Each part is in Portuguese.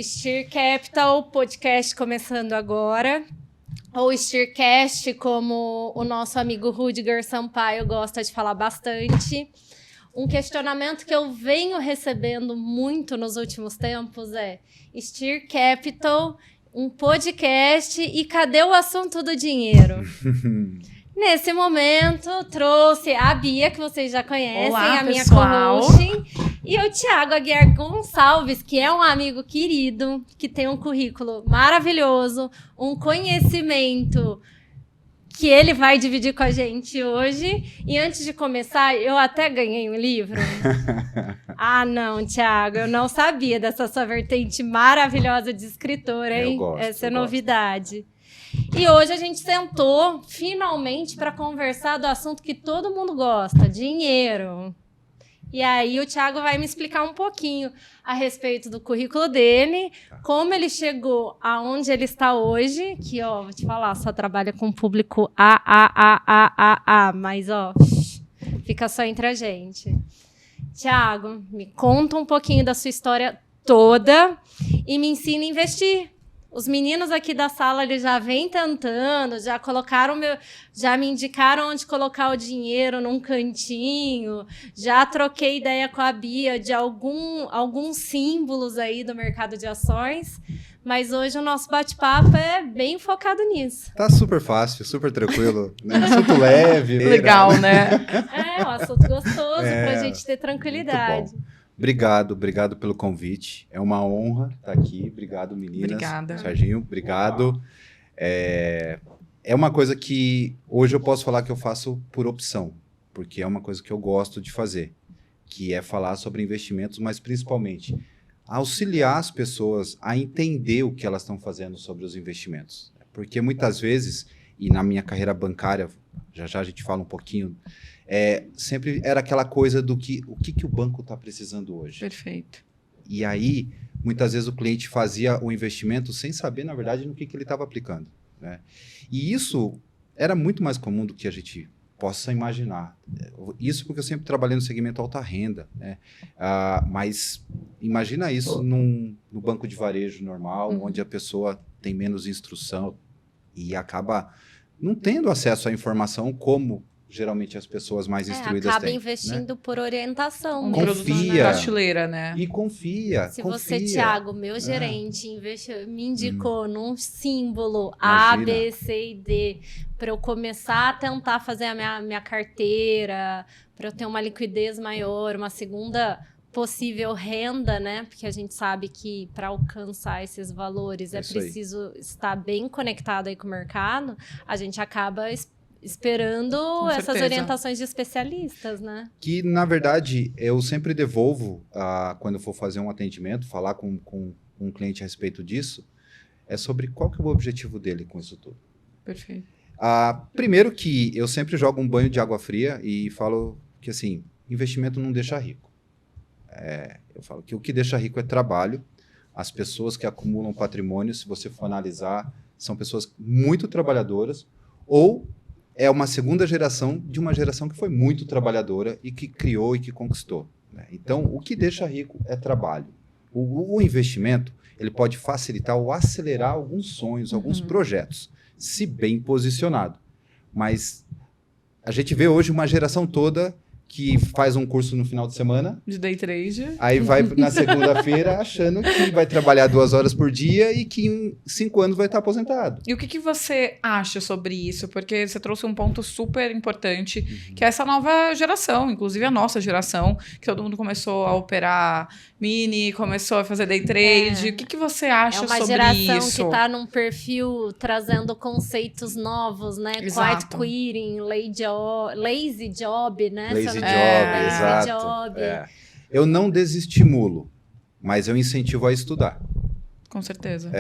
Steer Capital, podcast começando agora. Ou Steercast, como o nosso amigo Rudiger Sampaio gosta de falar bastante. Um questionamento que eu venho recebendo muito nos últimos tempos é: Steer Capital, um podcast, e cadê o assunto do dinheiro? Nesse momento, trouxe a Bia, que vocês já conhecem, Olá, a minha pessoal. co-host, e o Thiago Aguiar Gonçalves, que é um amigo querido, que tem um currículo maravilhoso, um conhecimento que ele vai dividir com a gente hoje. E antes de começar, eu até ganhei um livro. Ah, não, Thiago, eu não sabia dessa sua vertente maravilhosa de escritor, hein? Eu gosto, Essa é eu gosto. novidade. E hoje a gente sentou, finalmente, para conversar do assunto que todo mundo gosta, dinheiro. E aí o Thiago vai me explicar um pouquinho a respeito do currículo dele, como ele chegou aonde ele está hoje, que, ó, vou te falar, só trabalha com público mas, ó, fica só entre a gente. Thiago, me conta um pouquinho da sua história toda e me ensina a investir. Os meninos aqui da sala, eles já vêm tentando, já colocaram já me indicaram onde colocar o dinheiro num cantinho, já troquei ideia com a Bia de alguns símbolos aí do mercado de ações, mas hoje o nosso bate-papo é bem focado nisso. Tá super fácil, super tranquilo, né? Assunto leve. Legal, né? É, um assunto gostoso pra gente ter tranquilidade. Muito bom. Obrigado pelo convite. É uma honra estar aqui. Obrigado, meninas. Obrigada. Serginho, obrigado. É uma coisa que hoje eu posso falar que eu faço por opção, porque é uma coisa que eu gosto de fazer, que é falar sobre investimentos, mas principalmente auxiliar as pessoas a entender o que elas estão fazendo sobre os investimentos. Porque muitas vezes, e na minha carreira bancária, já a gente fala um pouquinho, sempre era aquela coisa do que o que o banco está precisando hoje. Perfeito. E aí, muitas vezes o cliente fazia o investimento sem saber, na verdade, no que ele estava aplicando, né? E isso era muito mais comum do que a gente possa imaginar. Isso porque eu sempre trabalhei no segmento alta renda, né? Mas imagina isso no banco de varejo normal, onde a pessoa tem menos instrução e acaba não tendo acesso à informação como geralmente as pessoas mais instruídas acaba têm. investindo, né, por orientação. Um mesmo, produto Confia. na prateleira, né? E confia. Se confia. você, Thiago, meu gerente, me indicou num símbolo Imagina. A, B, C e D, para eu começar a tentar fazer a minha carteira, para eu ter uma liquidez maior, uma segunda possível renda, né? Porque a gente sabe que para alcançar esses valores é preciso estar bem conectado aí com o mercado, a gente acaba esperando essas orientações de especialistas, né? Que, na verdade, eu sempre devolvo, quando eu for fazer um atendimento, falar com um cliente a respeito disso, é sobre qual que é o objetivo dele com isso tudo. Perfeito. Primeiro que eu sempre jogo um banho de água fria e falo que, assim, investimento não deixa rico. Eu falo que o que deixa rico é trabalho. As pessoas que acumulam patrimônio, se você for analisar, são pessoas muito trabalhadoras ou é uma segunda geração de uma geração que foi muito trabalhadora e que criou e que conquistou, né? Então, o que deixa rico é trabalho. O investimento, ele pode facilitar ou acelerar alguns sonhos, alguns projetos, se bem posicionado. Mas a gente vê hoje uma geração toda que faz um curso no final de semana. De day trade. Aí vai na segunda-feira achando que vai trabalhar 2 horas por dia e que em 5 anos vai estar aposentado. E o que você acha sobre isso? Porque você trouxe um ponto super importante, que é essa nova geração, inclusive a nossa geração, que todo mundo começou a operar mini, começou a fazer day trade. O que você acha sobre isso? É uma geração que está num perfil trazendo conceitos novos, né? Exato. Quiet quitting, lazy job, né? Lazy job, exato. Eu não desestimulo, mas eu incentivo a estudar. Com certeza.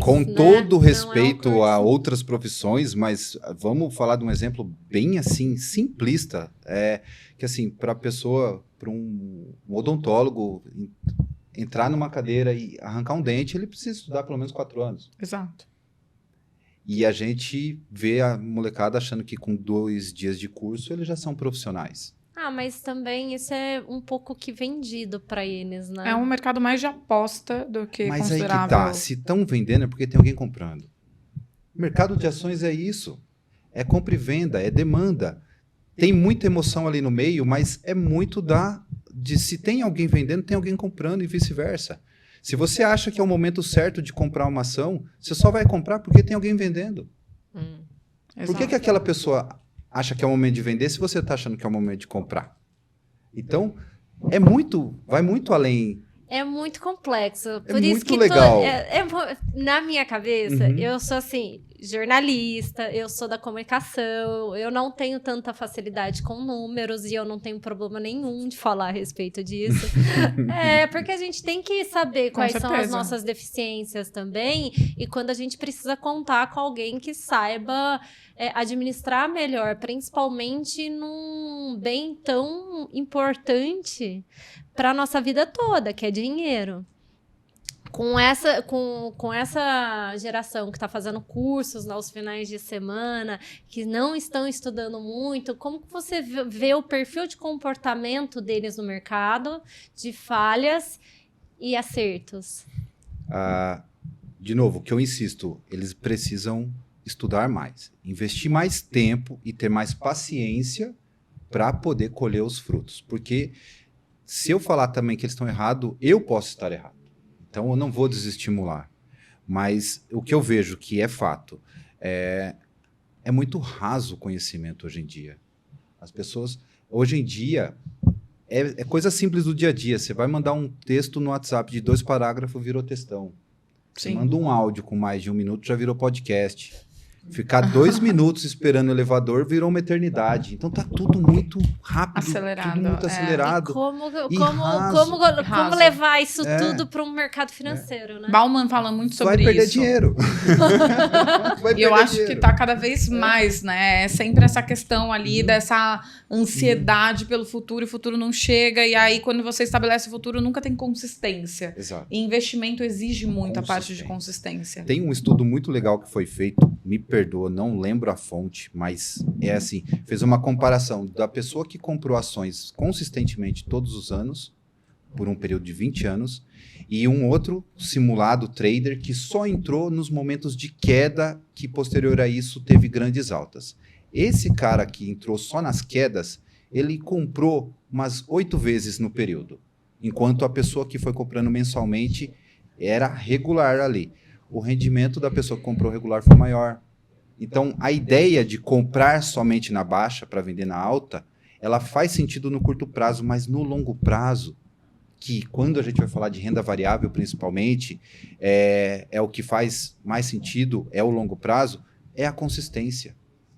Com todo respeito a a outras profissões, mas vamos falar de um exemplo bem assim, simplista. Que assim, para um odontólogo entrar numa cadeira e arrancar um dente, ele precisa estudar pelo menos 4 anos. Exato. E a gente vê a molecada achando que com 2 dias de curso eles já são profissionais. mas também isso é um pouco que vendido para eles, né? É um mercado mais de aposta do que Mas aí que considerável. tá, se estão vendendo é porque tem alguém comprando. O mercado de ações é isso. É compra e venda, é demanda. Tem muita emoção ali no meio, mas é muito de se tem alguém vendendo, tem alguém comprando e vice-versa. Se você acha que é o momento certo de comprar uma ação, você só vai comprar porque tem alguém vendendo. Por que aquela pessoa acha que é o momento de vender se você está achando que é o momento de comprar? Então, vai muito além. É muito complexo. Por muito isso que legal. na minha cabeça, Uhum. eu sou assim, jornalista, eu sou da comunicação, eu não tenho tanta facilidade com números e eu não tenho problema nenhum de falar a respeito disso. Porque a gente tem que saber Com quais são as certeza. nossas deficiências também e quando a gente precisa contar com alguém que saiba administrar melhor, principalmente num bem tão importante para nossa vida toda, que é dinheiro. Com essa geração que está fazendo cursos aos finais de semana, que não estão estudando muito, como que você vê o perfil de comportamento deles no mercado, de falhas e acertos? De novo, o que eu insisto, eles precisam estudar mais, investir mais tempo e ter mais paciência para poder colher os frutos. Porque se eu falar também que eles estão errados, eu posso estar errado. Então, eu não vou desestimular. Mas o que eu vejo que é fato, é muito raso o conhecimento hoje em dia. As pessoas, hoje em dia, é coisa simples do dia a dia. Você vai mandar um texto no WhatsApp de 2 parágrafos, virou textão. Você manda um áudio com mais de 1 minuto, já virou podcast. Ficar 2 minutos esperando o elevador virou uma eternidade. Então tá tudo muito rápido, Acelerado, tudo muito acelerado. E raso. como levar isso É. tudo para um mercado financeiro, né? Bauman fala muito sobre Vai perder isso. dinheiro. E eu acho que tá cada vez mais, né? É sempre essa questão ali dessa ansiedade pelo futuro, e o futuro não chega, e aí quando você estabelece o futuro, nunca tem consistência. Exato. E investimento exige muito a parte de consistência. Tem um estudo muito legal que foi feito, me perdoa, não lembro a fonte, mas é assim, fez uma comparação da pessoa que comprou ações consistentemente todos os anos, por um período de 20 anos, e um outro simulado trader que só entrou nos momentos de queda que posterior a isso teve grandes altas. Esse cara que entrou só nas quedas, ele comprou umas 8 vezes no período, enquanto a pessoa que foi comprando mensalmente era regular ali. O rendimento da pessoa que comprou regular foi maior. Então, a ideia de comprar somente na baixa para vender na alta, ela faz sentido no curto prazo, mas no longo prazo, que quando a gente vai falar de renda variável principalmente, é o que faz mais sentido, é o longo prazo, é a consistência,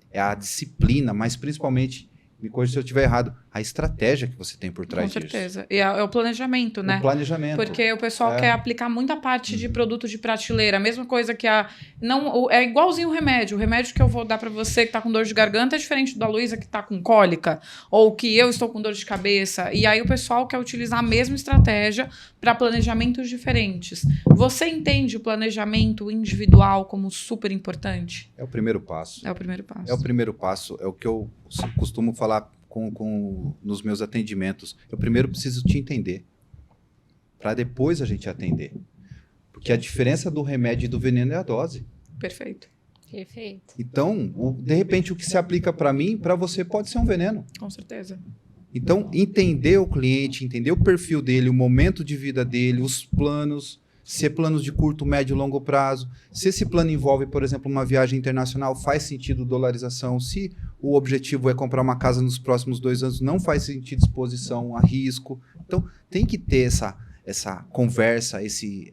é a disciplina, mas principalmente, me corrija se eu estiver errado, a estratégia que você tem por trás disso. Com certeza. E é o planejamento, né? O planejamento. Porque o pessoal quer aplicar muita parte de produto de prateleira. A mesma coisa que é igualzinho o remédio. O remédio que eu vou dar para você que tá com dor de garganta é diferente da Luísa que tá com cólica. Ou que eu estou com dor de cabeça. E aí o pessoal quer utilizar a mesma estratégia para planejamentos diferentes. Você entende o planejamento individual como super importante? É o primeiro passo. É o primeiro passo. É o primeiro passo. É o que eu costumo falar nos meus atendimentos. Eu primeiro preciso te entender, para depois a gente atender. Porque a diferença do remédio e do veneno é a dose. Perfeito. Perfeito. Então, de repente, o que se aplica para mim, para você pode ser um veneno. Com certeza. Então, entender o cliente, entender o perfil dele, o momento de vida dele, os planos, se é planos de curto, médio e longo prazo. Se esse plano envolve, por exemplo, uma viagem internacional, faz sentido dolarização. Se o objetivo é comprar uma casa nos próximos 2 anos, não faz sentido exposição a risco. Então, tem que ter essa conversa,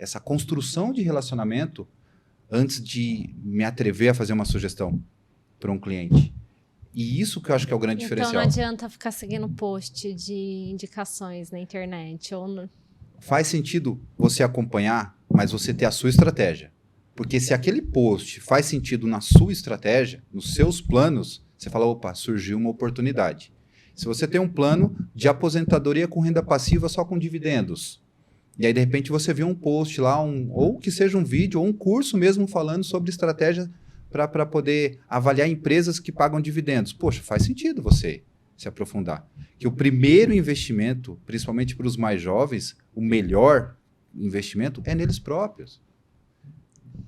essa construção de relacionamento antes de me atrever a fazer uma sugestão para um cliente. E isso que eu acho que é o grande diferencial. Então não adianta ficar seguindo post de indicações na internet ou no... Faz sentido você acompanhar, mas você ter a sua estratégia. Porque se aquele post faz sentido na sua estratégia, nos seus planos, você fala, opa, surgiu uma oportunidade. Se você tem um plano de aposentadoria com renda passiva só com dividendos, e aí de repente você vê um post lá, ou que seja um vídeo, ou um curso mesmo falando sobre estratégia para poder avaliar empresas que pagam dividendos. Poxa, faz sentido você se aprofundar. Que o primeiro investimento, principalmente para os mais jovens, o melhor investimento é neles próprios.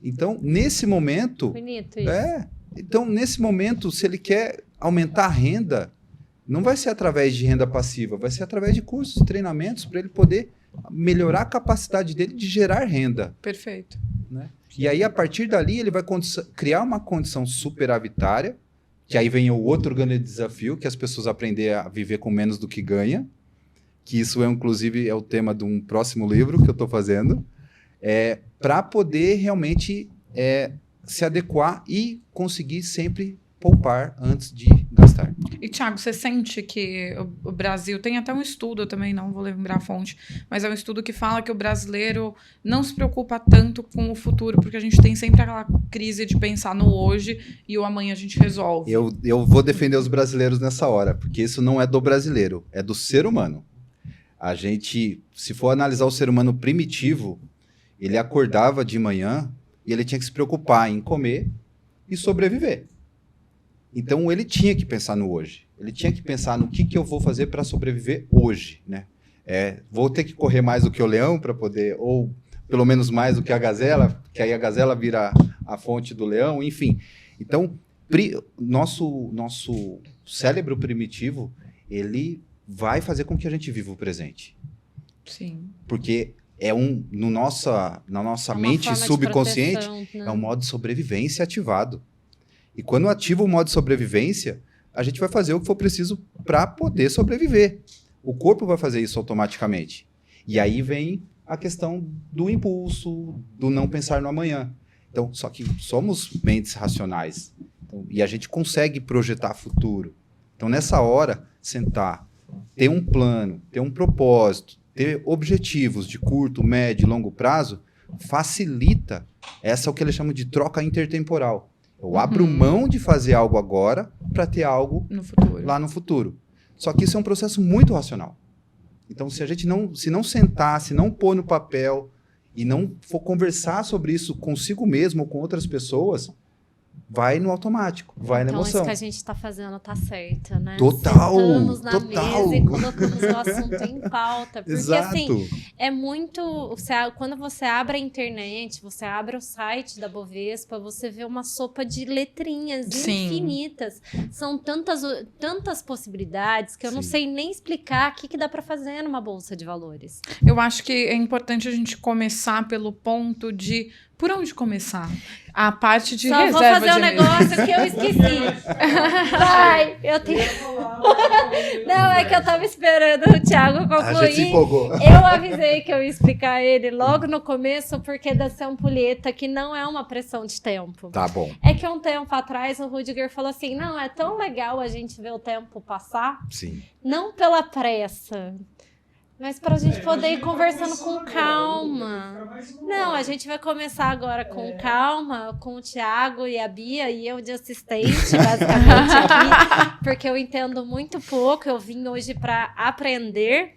Então, nesse momento... Bonito isso. Então, nesse momento, se ele quer aumentar a renda, não vai ser através de renda passiva, vai ser através de cursos, treinamentos, para ele poder melhorar a capacidade dele de gerar renda. Perfeito. Né? E aí, a partir dali, ele vai criar uma condição superavitária, que aí vem o outro grande desafio, que as pessoas aprender a viver com menos do que ganha, que isso inclusive, é o tema de um próximo livro que eu estou fazendo, para poder realmente se adequar e conseguir sempre poupar antes de gastar. E, Thiago, você sente que o Brasil... Tem até um estudo, eu também não vou lembrar a fonte, mas é um estudo que fala que o brasileiro não se preocupa tanto com o futuro, porque a gente tem sempre aquela crise de pensar no hoje e o amanhã a gente resolve. Eu vou defender os brasileiros nessa hora, porque isso não é do brasileiro, é do ser humano. A gente, se for analisar o ser humano primitivo, ele acordava de manhã e ele tinha que se preocupar em comer e sobreviver. Então, ele tinha que pensar no hoje. Ele tinha que pensar no que eu vou fazer para sobreviver hoje, né? Vou ter que correr mais do que o leão para poder, ou pelo menos mais do que a gazela, que aí a gazela vira a fonte do leão, enfim. Então, nosso cérebro primitivo, ele vai fazer com que a gente viva o presente. Sim. Porque na nossa mente subconsciente, proteção, né? é um modo de sobrevivência ativado. E quando ativa o modo de sobrevivência, a gente vai fazer o que for preciso para poder sobreviver. O corpo vai fazer isso automaticamente. E aí vem a questão do impulso, do não pensar no amanhã. Então, só que somos mentes racionais. Então, e a gente consegue projetar futuro. Então, nessa hora, sentar, ter um plano, ter um propósito, ter objetivos de curto, médio e longo prazo, facilita essa, o que eles chamam de troca intertemporal. Eu abro mão de fazer algo agora para ter algo lá no futuro. Só que isso é um processo muito racional. Então, se a gente não sentar, se não pôr no papel e não for conversar sobre isso consigo mesmo ou com outras pessoas, vai no automático, vai na emoção. Então, isso que a gente está fazendo tá certo, né? Total! Sentamos na total. mesa e colocamos o assunto em pauta. Porque, Exato. assim, é muito... Quando você abre a internet, você abre o site da Bovespa, você vê uma sopa de letrinhas infinitas. São tantas possibilidades que eu não sei nem explicar o que dá para fazer numa bolsa de valores. Eu acho que é importante a gente começar pelo ponto de... Por onde começar? A parte de reserva de Só vou fazer um negócio que eu esqueci. Vai, eu tenho... Não, é que eu tava esperando o Thiago concluir. A gente se empolgou. Eu avisei que eu ia explicar ele logo no começo, porque dessa ampulheta que não é uma pressão de tempo. Tá bom. É que um tempo atrás o Rudiger falou assim, não, é tão legal a gente ver o tempo passar, Sim. não pela pressa, mas para a gente poder ir conversando com calma. Não, a gente vai começar agora com calma, com o Thiago e a Bia e eu de assistente, basicamente, aqui, porque eu entendo muito pouco. Eu vim hoje para aprender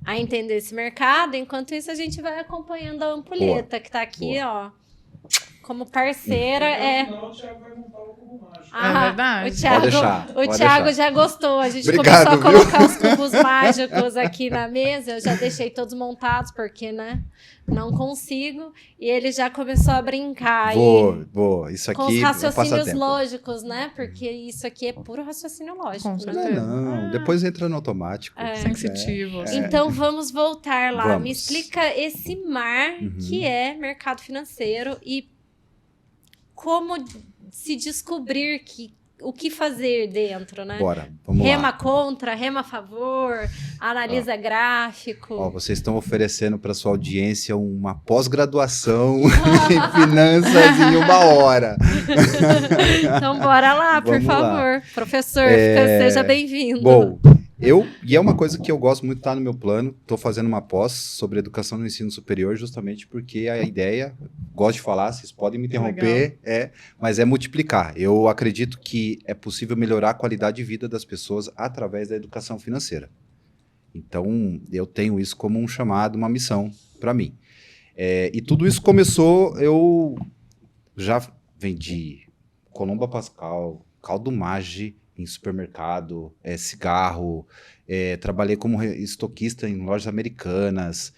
a entender esse mercado. Enquanto isso, a gente vai acompanhando a ampulheta, que está aqui, ó, como parceira. O Thiago vai montar o cubo mágico. É verdade. O Thiago já gostou. A gente Obrigado, começou a colocar os cubos mágicos aqui na mesa. Eu já deixei todos montados, porque, né? Não consigo. E ele já começou a brincar. Vou. Isso aqui com os é um raciocínios passatempo. lógicos, né? Porque isso aqui é puro raciocínio lógico. Com Né? certeza. Não, depois entra no automático. Sensitivo. Então vamos voltar lá. Vamos. Me explica esse mar que é mercado financeiro e como se descobrir o que fazer dentro, né? Bora, vamos Rema lá. contra, rema a favor, analisa gráfico. Ó, vocês estão oferecendo para sua audiência uma pós-graduação em finanças em 1 hora. Então bora lá, por Vamos lá. favor. Professor, seja bem-vindo. Bom, e é uma coisa que eu gosto muito, tá no meu plano. Estou fazendo uma pós sobre educação no ensino superior, justamente porque a ideia, gosto de falar, vocês podem me interromper, mas é multiplicar. Eu acredito que é possível melhorar a qualidade de vida das pessoas através da educação financeira. Então, eu tenho isso como um chamado, uma missão para mim. E tudo isso começou, eu já vendi Colomba Pascal, Caldo Maggi, em supermercado, cigarro, trabalhei como estoquista em lojas americanas,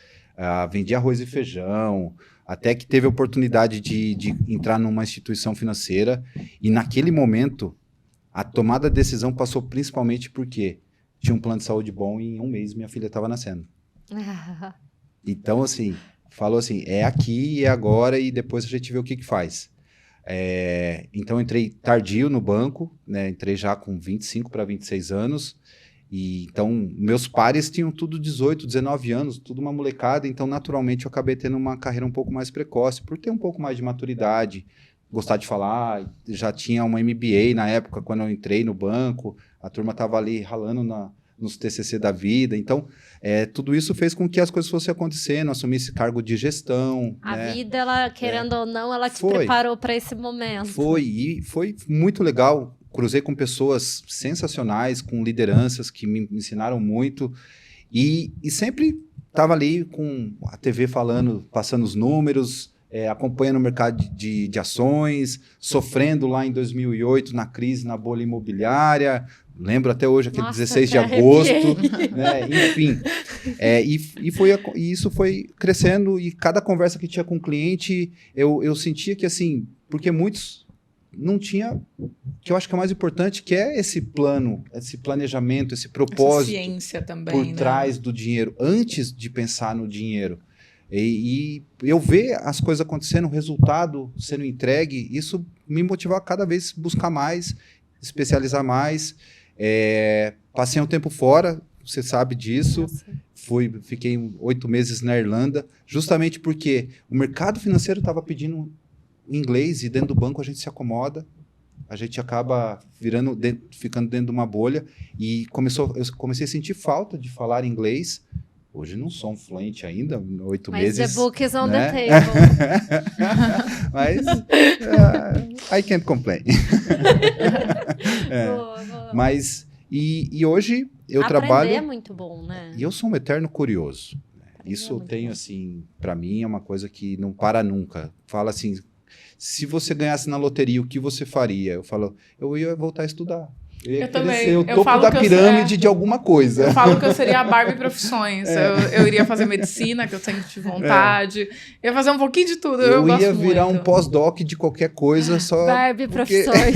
vendi arroz e feijão, até que teve a oportunidade de entrar numa instituição financeira e naquele momento a tomada de decisão passou principalmente porque tinha um plano de saúde bom e em um mês minha filha estava nascendo. Então, assim, falou assim, é aqui, é agora e depois a gente vê o que faz. Então, eu entrei tardio no banco, né? Entrei já com 25 para 26 anos. E, então, meus pares tinham tudo 18, 19 anos, tudo uma molecada. Então, naturalmente, eu acabei tendo uma carreira um pouco mais precoce, por ter um pouco mais de maturidade, gostar de falar. Já tinha uma MBA na época, quando eu entrei no banco. A turma estava ali ralando nos TCC da vida. Então, tudo isso fez com que as coisas fossem acontecendo, assumisse cargo de gestão. A vida, ela, querendo ou não, ela te preparou para esse momento. E foi muito legal. Cruzei com pessoas sensacionais, com lideranças que me ensinaram muito. E sempre estava ali com a TV falando, passando os números, acompanhando o mercado de ações, sofrendo lá em 2008 na crise, na bolha imobiliária. Lembro até hoje, aquele 16 de agosto, né? Enfim. E isso foi crescendo e cada conversa que tinha com o cliente, eu sentia que, assim, porque muitos não tinha, que eu acho que é o mais importante, que é esse plano, esse planejamento, esse propósito. Essa ciência também, por trás do dinheiro, antes de pensar no dinheiro. E eu ver as coisas acontecendo, o resultado sendo entregue, isso me motivava a cada vez buscar mais, especializar mais. Passei um tempo fora, você sabe disso. Fiquei 8 meses na Irlanda, justamente porque o mercado financeiro estava pedindo inglês e dentro do banco a gente se acomoda, a gente acaba ficando dentro de uma bolha e eu comecei a sentir falta de falar inglês. Hoje não sou um fluente ainda, 8 meses. Mas the book is on the table. Mas I can't complain. Boa. Mas e hoje eu Aprender trabalho. é muito bom, né? E eu sou um eterno curioso. Isso eu tenho, assim, para mim é uma coisa que não para nunca. Fala assim, se você ganhasse na loteria, o que você faria? Eu falo, eu ia voltar a estudar. Eu ia querer ser o topo da pirâmide de alguma coisa. Eu falo que eu seria a Barbie Profissões. Eu iria fazer medicina, que eu sempre tive vontade. Eu ia fazer um pouquinho de tudo. Eu ia virar um pós-doc de qualquer coisa só. Barbie Profissões.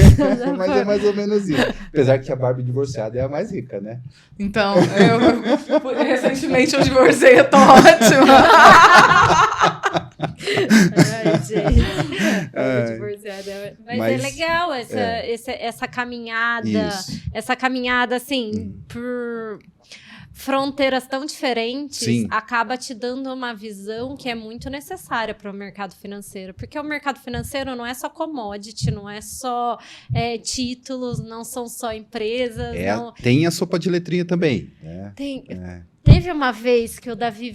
Mas é mais ou menos isso. Apesar que a Barbie divorciada é a mais rica, né? Então, recentemente eu divorciei, eu tô ótima. Ai, gente. Divorciada. Mas é legal essa caminhada. Isso. Essa caminhada, assim, por fronteiras tão diferentes, Sim. acaba te dando uma visão que é muito necessária para o mercado financeiro. Porque o mercado financeiro não é só commodity, não é só títulos, não são só empresas. Tem a sopa de letrinha também. Teve uma vez que o Davi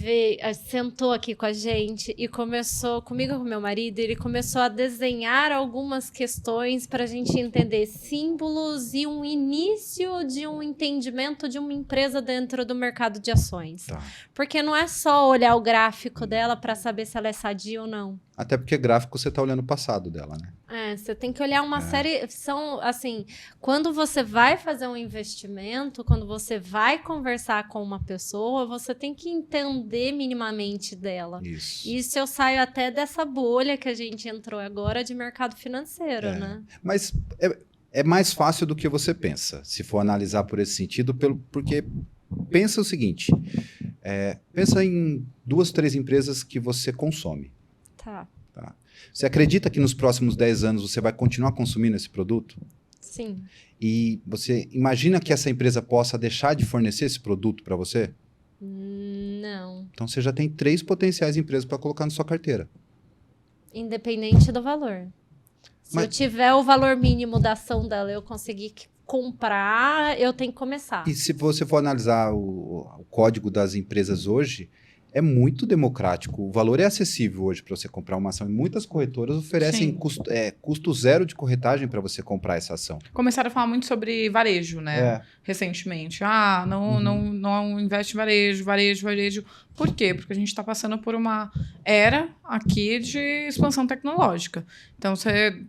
sentou aqui com a gente e começou, comigo e com meu marido, ele começou a desenhar algumas questões para a gente entender símbolos e um início de um entendimento de uma empresa dentro do mercado de ações. Tá. Porque não é só olhar o gráfico dela para saber se ela é sadia ou não. Até porque gráfico você está olhando o passado dela, né? Você tem que olhar uma série... São, assim, quando você vai fazer um investimento, quando você vai conversar com uma pessoa, você tem que entender minimamente dela. Isso eu saio até dessa bolha que a gente entrou agora de mercado financeiro, né? Mas é mais fácil do que você pensa, se for analisar por esse sentido, porque pensa o seguinte, pensa em 2, 3 empresas que você consome. Tá. Você acredita que nos próximos 10 anos você vai continuar consumindo esse produto? Sim. E você imagina que essa empresa possa deixar de fornecer esse produto para você? Não. Então você já tem 3 potenciais empresas para colocar na sua carteira. Independente do valor. Se eu tiver o valor mínimo da ação dela, eu conseguir comprar, eu tenho que começar. E se você for analisar o código das empresas hoje, é muito democrático. O valor é acessível hoje para você comprar uma ação. E muitas corretoras oferecem Sim. custo zero de corretagem para você comprar essa ação. Começaram a falar muito sobre varejo, né? Recentemente. Não investe em varejo. Por quê? Porque a gente está passando por uma era aqui de expansão tecnológica. Então,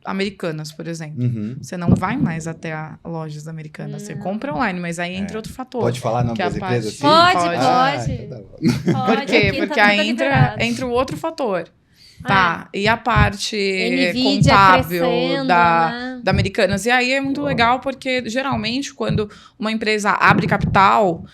Americanas, por exemplo. Uhum. Você não vai mais até a lojas Americanas. Você compra online, mas aí entra outro fator. Pode falar nome que é a das parte- empresas? Pode. Então tá bom. Por quê? Aqui tá Porque tudo aí liberado. entra o outro fator. Tá, e a parte Nvidia contábil crescendo, da né? Americanas. E aí é muito legal porque, geralmente, quando uma empresa abre capital,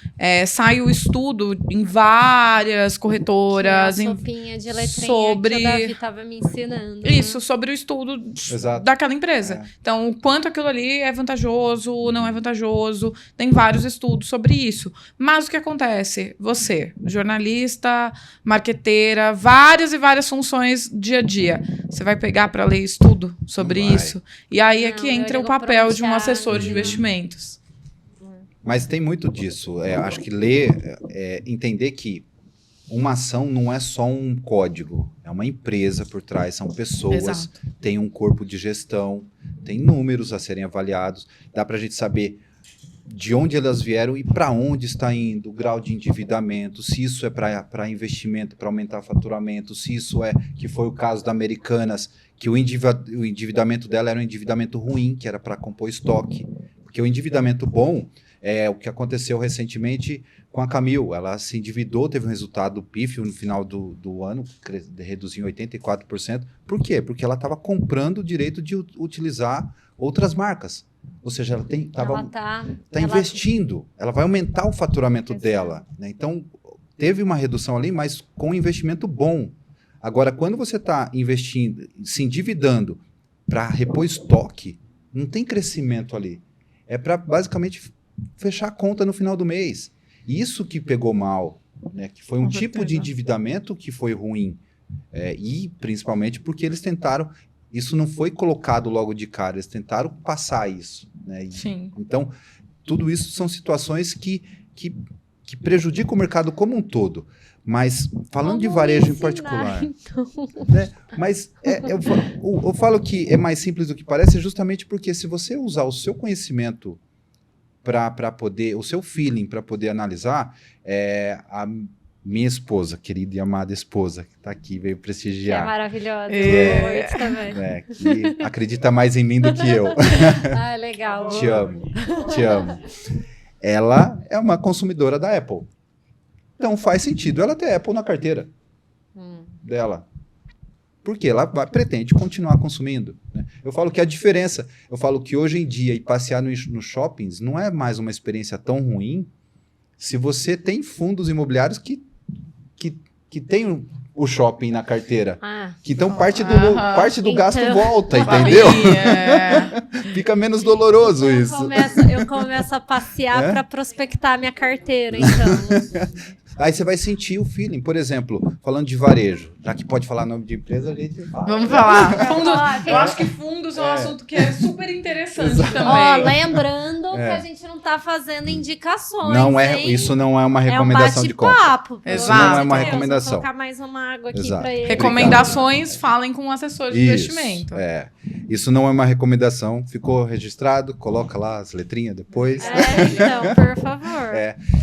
sai o estudo em várias corretoras. Que é a sopinha de letrinha sobre- que o Davi tava me ensinando. né? Isso, sobre o estudo Exato. daquela empresa. Então, o quanto aquilo ali é vantajoso, não é vantajoso. Tem vários estudos sobre isso. Mas o que acontece? Você, jornalista, marqueteira, várias e várias funções dia a dia. Você vai pegar para ler estudo sobre Não vai. isso. E aí é Não, que eu entra o ligo papel pro de um chat, assessor de né? investimentos. Mas tem muito disso. Acho que ler, entender que uma ação não é só um código, é uma empresa por trás, são pessoas, Exato. tem um corpo de gestão, tem números a serem avaliados, dá para a gente saber de onde elas vieram e para onde está indo, o grau de endividamento, se isso é para investimento, para aumentar faturamento, se isso que foi o caso da Americanas, que o endividamento dela era um endividamento ruim, que era para compor estoque, porque o endividamento bom é o que aconteceu recentemente com a Camil. Ela se endividou, teve um resultado pífio no final do ano, reduziu em 84%. Por quê? Porque ela estava comprando o direito de utilizar outras marcas. Ou seja, ela está investindo, ela vai aumentar o faturamento dela. Né? Então, teve uma redução ali, mas com investimento bom. Agora, quando você está investindo, se endividando para repor estoque, não tem crescimento ali. É para basicamente fechar a conta no final do mês. Isso que pegou mal, né? Que foi um Com tipo certeza. de endividamento que foi ruim. E principalmente porque eles tentaram. Isso não foi colocado logo de cara, eles tentaram passar isso. Né? Sim. Então, tudo isso são situações que prejudicam o mercado como um todo. Mas, falando de Vamos varejo em ensinar, particular, então. né? Mas eu falo que é mais simples do que parece justamente porque se você usar o seu conhecimento para poder, o seu feeling para poder analisar, a minha esposa, querida e amada esposa, que está aqui, veio Que é prestigiar, maravilhosa. É. Muito também. né, que acredita mais em mim do que eu. Ah, legal. Te amo, te amo. Ela é uma consumidora da Apple. Então faz sentido ela ter Apple na carteira dela. Porque ela pretende continuar consumindo. Né? Eu falo que a diferença, eu falo que hoje em dia ir passear nos shoppings não é mais uma experiência tão ruim se você tem fundos imobiliários que tem o shopping na carteira. Ah, Que então parte do Então- gasto volta, entendeu? Fica menos doloroso eu isso. começo a passear É? para prospectar minha carteira, então. Aí você vai sentir o feeling. Por exemplo, falando de varejo, já que pode falar nome de empresa, a gente fala. Vamos falar. Fundos, Ó, eu acho que fundos é um assunto que é super interessante também. Ó, lembrando que É. a gente não tá fazendo indicações, Não hein? isso não é uma É um recomendação de compra. bate-papo. pelo Exato. amor Não é de uma Deus. recomendação. Vou colocar mais uma água aqui Exato. pra ele. Recomendações, falem com um assessor de Isso, investimento. Isso não é uma recomendação. Ficou registrado, coloca lá as letrinhas depois. Então, por favor.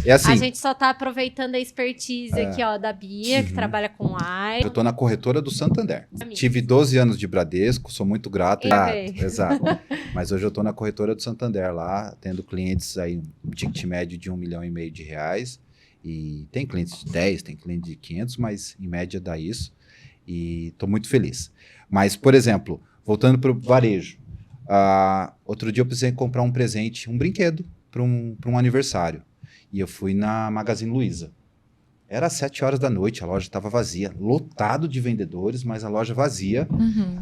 É assim, A gente só tá aproveitando a expertise aqui, ó, da Bia, que trabalha com AI. eu tô na corretora do Santander. Tive 12 anos de Bradesco, sou muito grato. Exato. Mas hoje eu tô na corretora do Santander lá, tendo clientes aí, um ticket médio de R$1,5 milhão. E tem clientes de 10, tem clientes de 500, mas em média dá isso. E tô muito feliz. Mas, por exemplo, voltando para o varejo. Outro dia eu precisei comprar um presente, um brinquedo, para um aniversário. E eu fui na Magazine Luiza. Era às 7 horas da noite, a loja estava vazia, lotado de vendedores, mas a loja vazia.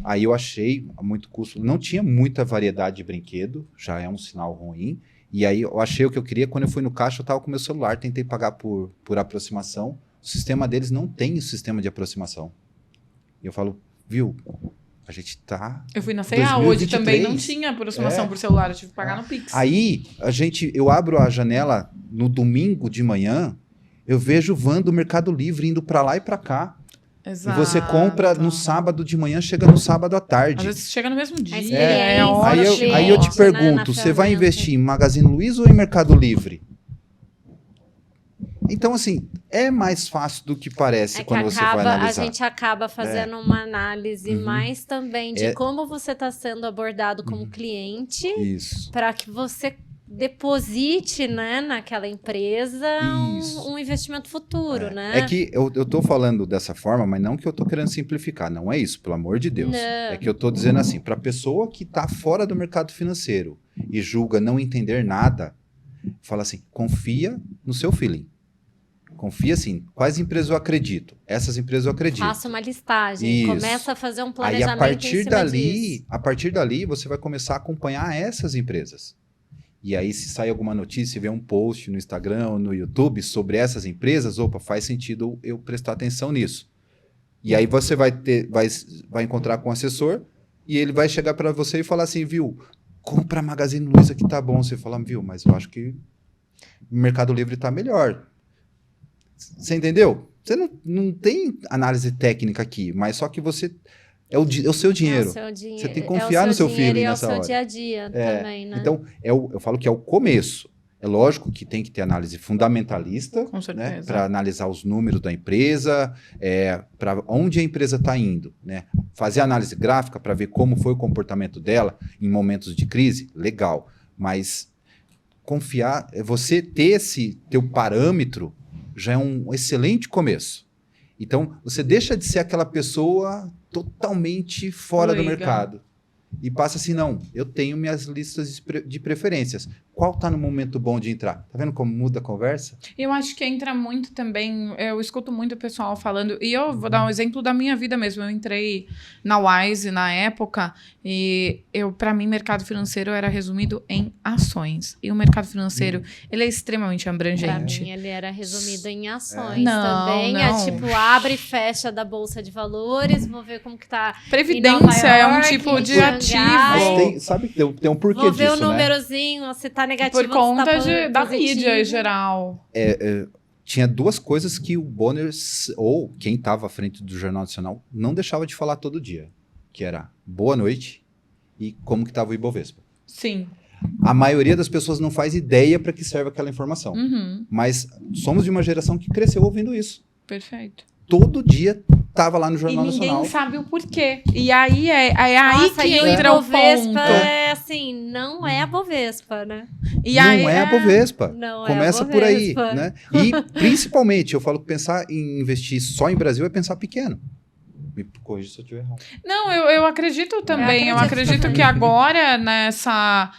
Aí eu achei a muito custo, não tinha muita variedade de brinquedo, já é um sinal ruim. E aí eu achei o que eu queria, quando eu fui no caixa eu estava com meu celular, tentei pagar por aproximação. O sistema deles não tem o sistema de aproximação. E eu falo, viu, a gente tá... Eu fui na C&A hoje 2023. também, não tinha aproximação por celular, eu tive que pagar no Pix. Aí eu abro a janela no domingo de manhã Eu vejo van do Mercado Livre indo para lá e para cá. Exato. E você compra no sábado de manhã, chega no sábado à tarde. Às vezes chega no mesmo dia. experiência, horas de Aí eu te né, pergunto, na você vai ferramenta. investir em Magazine Luiza ou em Mercado Livre? Então, assim, é mais fácil do que parece É que quando você vai a analisar. gente acaba fazendo uma análise Uhum. mais também de É. como você está sendo abordado como cliente, Isso. para que você deposite, né, naquela empresa Isso. um investimento futuro, né? É que eu tô falando dessa forma, mas não que eu tô querendo simplificar, não é isso, pelo amor de Deus. Não. É que eu tô dizendo assim, para pessoa que tá fora do mercado financeiro e julga não entender nada, fala assim, confia no seu feeling. Confia assim, quais empresas eu acredito? Essas empresas eu acredito. Faça uma listagem, Isso. começa a fazer um Aí planejamento em cima disso. a partir dali, você vai começar a acompanhar essas empresas. E aí, se sai alguma notícia, se vê um post no Instagram ou no YouTube sobre essas empresas, opa, faz sentido eu prestar atenção nisso. E aí você vai encontrar com o assessor e ele vai chegar para você e falar assim, viu, compra a Magazine Luiza que tá bom. Você fala, viu, mas eu acho que o Mercado Livre tá melhor. Você entendeu? Você não tem análise técnica aqui, mas só que você... É o seu dinheiro. É o seu dinheiro. Você tem que confiar no seu feeling nessa hora. É o seu dia a dia também, né? Então, eu falo que é o começo. É lógico que tem que ter análise fundamentalista, Com certeza. né, para analisar os números da empresa, para onde a empresa está indo. Né? Fazer análise gráfica para ver como foi o comportamento dela em momentos de crise, legal. Mas confiar, você ter esse teu parâmetro já é um excelente começo. Então, você deixa de ser aquela pessoa totalmente fora do Leiga. mercado. E passa assim, não, eu tenho minhas listas de preferências. Qual tá no momento bom de entrar? Tá vendo como muda a conversa? Eu acho que entra muito também, eu escuto muito o pessoal falando, e eu vou dar um exemplo da minha vida mesmo. Eu entrei na Wise na época, e para mim, mercado financeiro era resumido em ações. E o mercado financeiro, ele é extremamente Pra abrangente. mim, ele era resumido em ações Não, também. não. É tipo, abre e fecha da Bolsa de Valores, vou ver como que tá. Previdência é um York, tipo de em ativo. Mas sabe que tem um porquê Vou ver disso, o né? númerozinho, se tá negativo Por ou se conta tá da positivo. mídia em geral. Tinha duas coisas que o Bonner, ou quem estava à frente do Jornal Nacional, não deixava de falar todo dia. Que era boa noite e como que estava o Ibovespa. Sim. A maioria das pessoas não faz ideia para que serve aquela informação. Uhum. Mas somos de uma geração que cresceu ouvindo isso. Perfeito. Todo dia tava lá no E Jornal ninguém Nacional. sabe o porquê. E aí é aí Nossa, que e o entra o Ibovespa ponto. é assim, não é a Bovespa, né? E Não aí é a Bovespa. Não é a Começa por aí, Bovespa. né? E principalmente, eu falo que pensar em investir só em Brasil é pensar pequeno. Me corrija se eu estiver errado. Não, eu acredito também. Eu acredito também. que agora, nessa.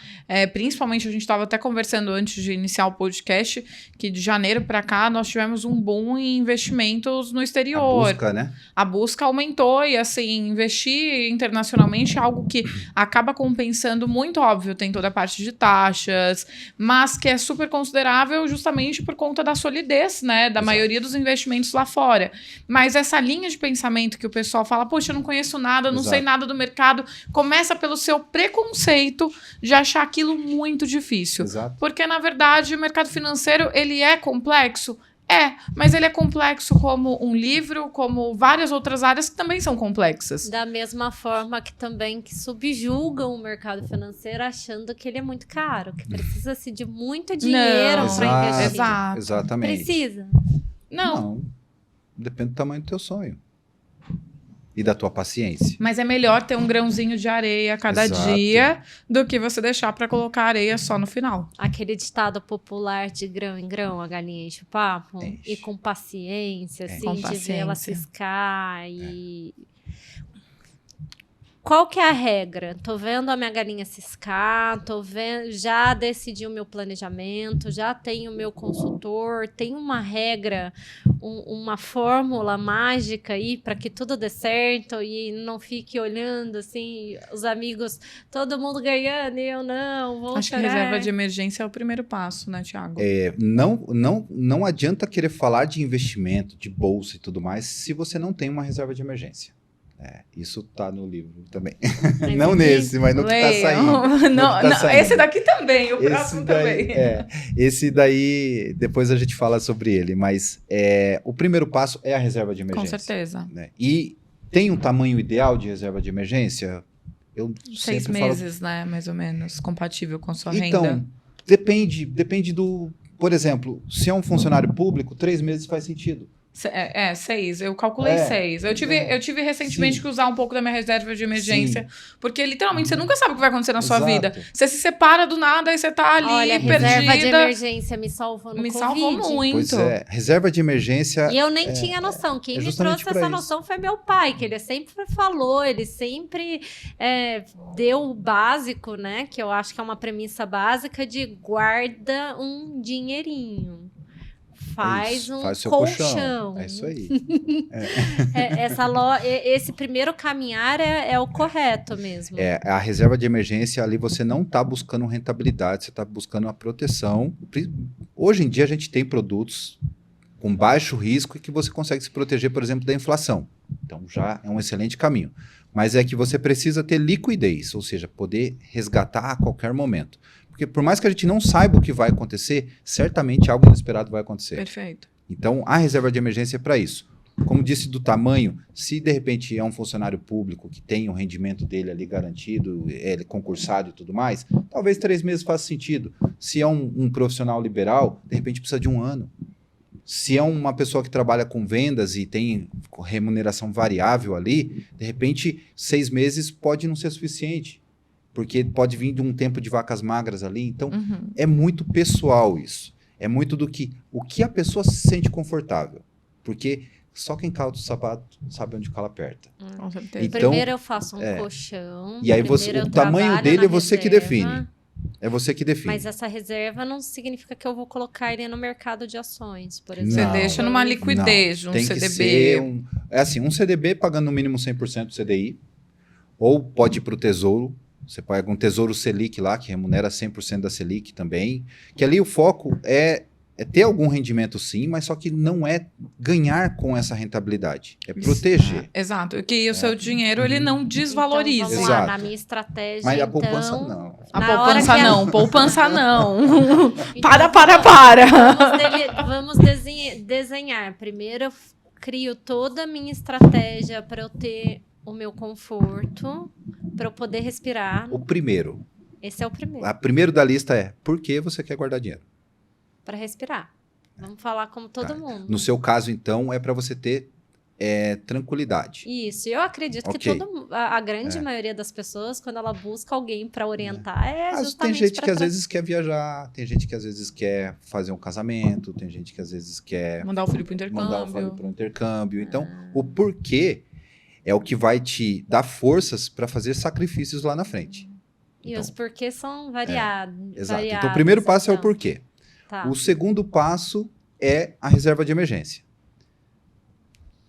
Principalmente, a gente estava até conversando antes de iniciar o podcast, que de janeiro para cá nós tivemos um boom em investimentos no A exterior. busca, né? A busca aumentou e, assim, investir internacionalmente é algo que acaba compensando muito, óbvio, tem toda a parte de taxas, mas que é super considerável justamente por conta da solidez, né, da Exato. maioria dos investimentos lá fora. Mas essa linha de pensamento que o pessoal fala, poxa, eu não conheço nada, eu não sei Exato. nada do mercado, começa pelo seu preconceito de achar aquilo muito difícil. Exato. Porque, na verdade, o mercado financeiro, ele é complexo? Mas ele é complexo como um livro, como várias outras áreas que também são complexas. Da mesma forma que também que subjugam o mercado financeiro achando que ele é muito caro, que precisa-se de muito dinheiro Não. para investir. Exato. Exatamente. Precisa. Não. Depende do tamanho do teu sonho. E da tua paciência. Mas é melhor ter um grãozinho de areia a cada Exato. dia do que você deixar para colocar areia só no final. Aquele ditado popular de grão em grão, a galinha enche o papo. Enche. E com paciência, assim, Com de ver paciência. ela ciscar e... Qual que é a regra? Tô vendo a minha galinha ciscar, já decidi o meu planejamento, já tenho o meu consultor, tem uma regra, uma fórmula mágica aí para que tudo dê certo e não fique olhando assim, os amigos, todo mundo ganhando e eu não, vou Acho que chorar. reserva de emergência é o primeiro passo, né, Thiago? Não adianta querer falar de investimento, de bolsa e tudo mais, se você não tem uma reserva de emergência. Isso tá no livro também. Esse Não aqui? nesse, mas no que tá Leiam. saindo. Não, tá não, saindo. esse daqui também, o próximo daí, também. Esse daí, depois a gente fala sobre ele, mas o primeiro passo é a reserva de emergência. Com certeza. Né? E tem um tamanho ideal de reserva de emergência? Eu 6 sempre falo- meses, né? Mais ou menos, compatível com sua Então, renda. depende do... Por exemplo, se é um funcionário público, 3 meses faz sentido. 6. Eu calculei 6. Eu tive recentemente Sim. que usar um pouco da minha reserva de emergência. Sim. Porque, literalmente, você nunca sabe o que vai acontecer na sua Exato. vida. Você se separa do nada e você tá ali Olha, perdida. reserva de emergência me salvou no Me Covid. salvou muito. Pois é, reserva de emergência... E eu nem tinha noção. Quem me justamente trouxe essa pra noção foi meu pai, que ele sempre falou, ele sempre deu o básico, né? Que eu acho que é uma premissa básica de guarda um dinheirinho. Faz um faz seu colchão. É isso aí. Esse primeiro caminhar é o correto mesmo. A reserva de emergência ali você não está buscando rentabilidade, você está buscando uma proteção. Hoje em dia a gente tem produtos com baixo risco e que você consegue se proteger, por exemplo, da inflação. Então já é um excelente caminho. Mas é que você precisa ter liquidez, ou seja, poder resgatar a qualquer momento. Porque por mais que a gente não saiba o que vai acontecer, certamente algo inesperado vai acontecer. Perfeito. Então, a reserva de emergência é para isso. Como disse do tamanho, se de repente é um funcionário público que tem o rendimento dele ali garantido, ele concursado e tudo mais, talvez 3 meses faça sentido. Se é um profissional liberal, de repente precisa de 1 ano. Se é uma pessoa que trabalha com vendas e tem remuneração variável ali, de repente 6 meses pode não ser suficiente. Porque pode vir de um tempo de vacas magras ali. Então, é muito pessoal isso. É muito o que a pessoa se sente confortável. Porque só quem calça o sapato sabe onde o calo aperta. Com certeza. Então, Primeiro eu faço um colchão. E aí primeiro eu o tamanho trabalho dele na é você que reserva, define. É você que define. Mas essa reserva não significa que eu vou colocar ele no mercado de ações, por Não. exemplo. Você deixa numa liquidez, um Tem que CDB. ser um CDB pagando no mínimo 100% do CDI. Ou pode ir para o Tesouro. Você paga um Tesouro Selic lá, que remunera 100% da Selic também. Que ali o foco é ter algum rendimento sim, mas só que não é ganhar com essa rentabilidade. É proteger. Exato. Que o seu dinheiro, ele não desvaloriza. Então, vamos lá, Exato. na minha estratégia, Mas a então... poupança não. A Na poupança hora que não, poupança não. Então, Para. Vamos desenhar. Primeiro eu crio toda a minha estratégia para eu ter o meu conforto, para eu poder respirar. O primeiro. Esse é o primeiro, A primeiro da lista é por que você quer guardar dinheiro? para respirar. Vamos falar como todo mundo. No seu caso, então, é para você ter tranquilidade. Isso, eu acredito que Ok. a grande maioria das pessoas, quando ela busca alguém para orientar, Tem justamente gente pra que às vezes quer viajar, tem gente que às vezes quer fazer um casamento, tem gente que às vezes quer Mandar o filho pro intercâmbio. mandar o filho para o intercâmbio. Então, o porquê é o que vai te dar forças para fazer sacrifícios lá na frente. E Então, os porquês são variados. Exato. Então, o primeiro passo é o porquê. Tá. O segundo passo é a reserva de emergência.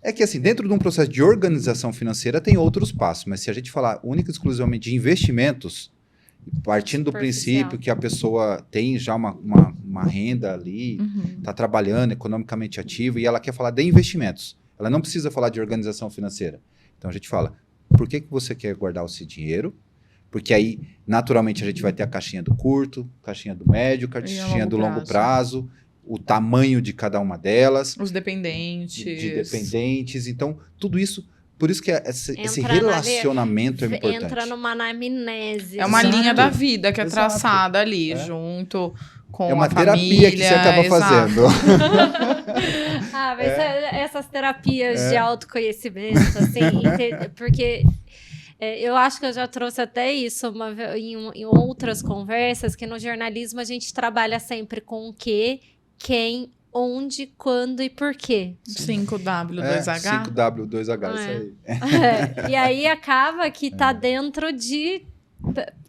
É que, assim, dentro de um processo de organização financeira tem outros passos, mas se a gente falar única e exclusivamente de investimentos, partindo do Superficial. princípio que a pessoa tem já uma renda ali, está trabalhando economicamente ativo e ela quer falar de investimentos, ela não precisa falar de organização financeira. Então a gente fala, por que você quer guardar o seu dinheiro? Porque aí, naturalmente, a gente vai ter a caixinha do curto, caixinha do médio, caixinha do longo prazo, o tamanho de cada uma delas, Os dependentes. de dependentes. Então, tudo isso, por isso que esse Entra relacionamento é importante. Entra numa anamnese. É uma Exato. linha da vida que é Exato. traçada ali, junto com É uma a família. terapia que você acaba exato. fazendo. Mas essas terapias de autoconhecimento, assim, porque eu acho que eu já trouxe até isso em outras conversas, que no jornalismo a gente trabalha sempre com o quê, quem, onde, quando e por quê. 5W2H. 5W2H, isso aí. E aí acaba que tá dentro de...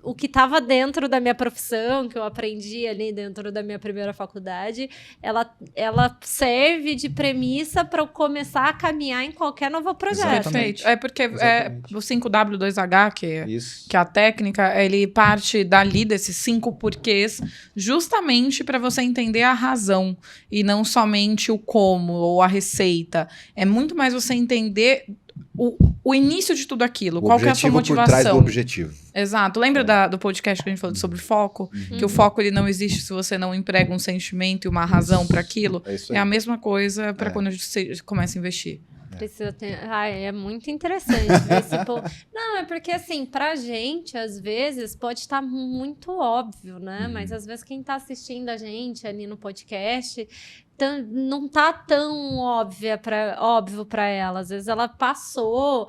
O que estava dentro da minha profissão, que eu aprendi ali dentro da minha primeira faculdade, ela serve de premissa para eu começar a caminhar em qualquer novo projeto. Exatamente. Perfeito. É porque Exatamente. o 5W2H, Isso. que é a técnica, ele parte dali desses 5 porquês, justamente para você entender a razão e não somente o como ou a receita. É muito mais você entender o início de tudo aquilo. O Qual que é a sua objetivo por trás do motivação? objetivo. Exato. Lembra do podcast que a gente falou sobre foco? Que o foco ele não existe se você não emprega um sentimento e uma razão para aquilo. É isso É aí. a mesma coisa para quando a gente começa a investir. Precisa ter. Ai, é muito interessante ver esse povo. Não, é porque assim, pra gente, às vezes, pode estar muito óbvio, né? Mas às vezes quem tá assistindo a gente ali no podcast não tá tão óbvio para ela. Às vezes ela passou.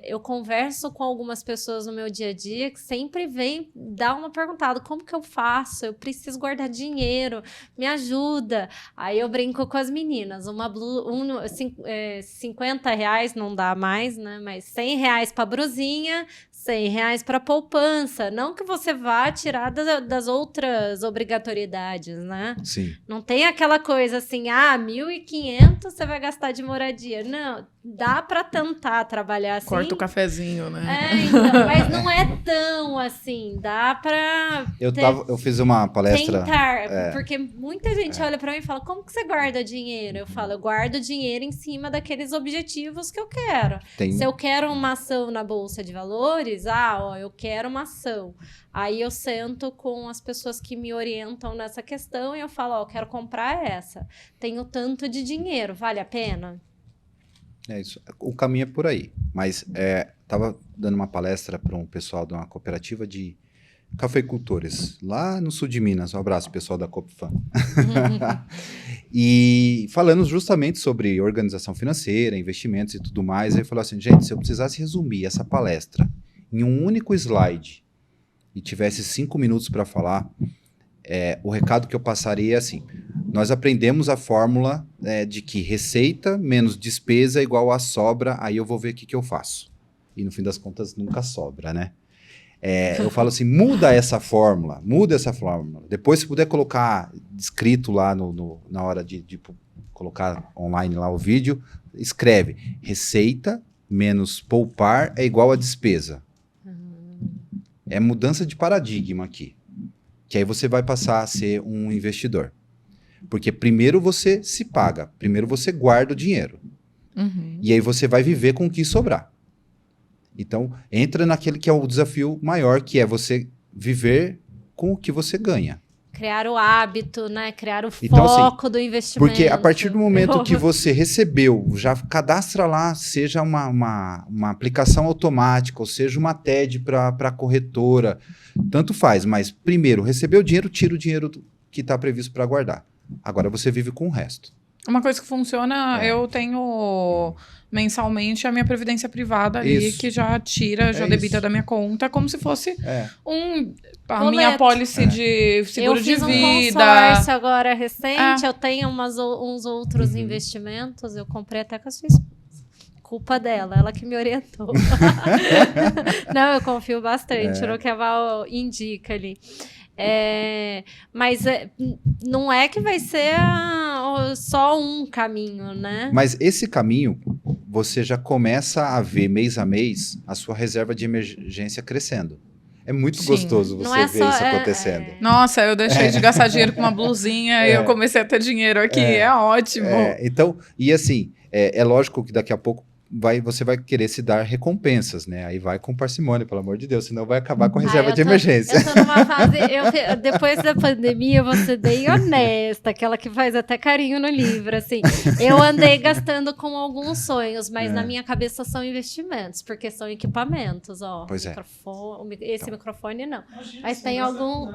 Eu converso com algumas pessoas no meu dia a dia que sempre vem dar uma perguntada: como que eu faço? Eu preciso guardar dinheiro, me ajuda. Aí eu brinco com as meninas: R$50 não dá mais, né? Mas R$100 para brusinha, R$100 para poupança. Não que você vá tirar das outras obrigatoriedades, né? Sim. Não tem aquela coisa assim, 1.500 você vai gastar de moradia. Não, dá para tentar trabalhar assim. Corta o cafezinho, né? Então, mas não é tão assim. Dá para Eu fiz uma palestra. tentar, porque muita gente olha para mim e fala: como que você guarda dinheiro? Eu falo: eu guardo dinheiro em cima daqueles objetivos que eu quero. Se eu quero uma ação na Bolsa de Valores, eu quero uma ação. Aí eu sento com as pessoas que me orientam nessa questão e eu falo: eu quero comprar essa. Tenho tanto de dinheiro, vale a pena? É isso. O caminho é por aí. Mas estava dando uma palestra para um pessoal de uma cooperativa de cafeicultores, lá no sul de Minas. Um abraço, pessoal da Copfam. E falando justamente sobre organização financeira, investimentos e tudo mais, ele falou assim: gente, se eu precisasse resumir essa palestra em um único slide e tivesse 5 minutos para falar, o recado que eu passaria é assim: nós aprendemos a fórmula de que receita menos despesa é igual a sobra, aí eu vou ver o que eu faço. E no fim das contas nunca sobra, né? Eu falo assim: muda essa fórmula. Depois, se puder colocar escrito lá na hora de colocar online lá o vídeo, escreve: receita menos poupar é igual a despesa. É mudança de paradigma aqui. Que aí você vai passar a ser um investidor. Porque primeiro você se paga, primeiro você guarda o dinheiro. E aí você vai viver com o que sobrar. Então, entra naquele que é o desafio maior, que é você viver com o que você ganha. Criar o hábito, né? Criar o Então, foco do investimento. Porque a partir do momento que você recebeu, já cadastra lá, seja uma aplicação automática, ou seja uma TED para a corretora, tanto faz. Mas primeiro, recebeu o dinheiro, tira o dinheiro que está previsto para guardar. Agora você vive com o resto. Uma coisa que funciona, eu tenho mensalmente a minha previdência privada ali, que já tira, já debita da minha conta, como se fosse a minha pólice de seguro de vida. Eu fiz um consórcio agora recente, eu tenho uns outros investimentos, eu comprei até com a sua esposa. Culpa dela, ela que me orientou. Não, eu confio bastante no que a Val indica ali. Mas não é que vai ser só um caminho, né? Mas esse caminho, você já começa a ver mês a mês a sua reserva de emergência crescendo. É muito gostoso você ver isso acontecendo. Nossa, eu deixei de gastar dinheiro com uma blusinha e eu comecei a ter dinheiro aqui. É ótimo. Então, e assim, é lógico que daqui a pouco você vai querer se dar recompensas, né? Aí vai com parcimônia, pelo amor de Deus, senão vai acabar com a reserva de emergência. Eu tô numa fase, depois da pandemia, eu vou ser bem honesta, aquela que faz até carinho no livro, assim. Eu andei gastando com alguns sonhos, mas na minha cabeça são investimentos, porque são equipamentos, ó. Pois Esse microfone não. Mas tem algum...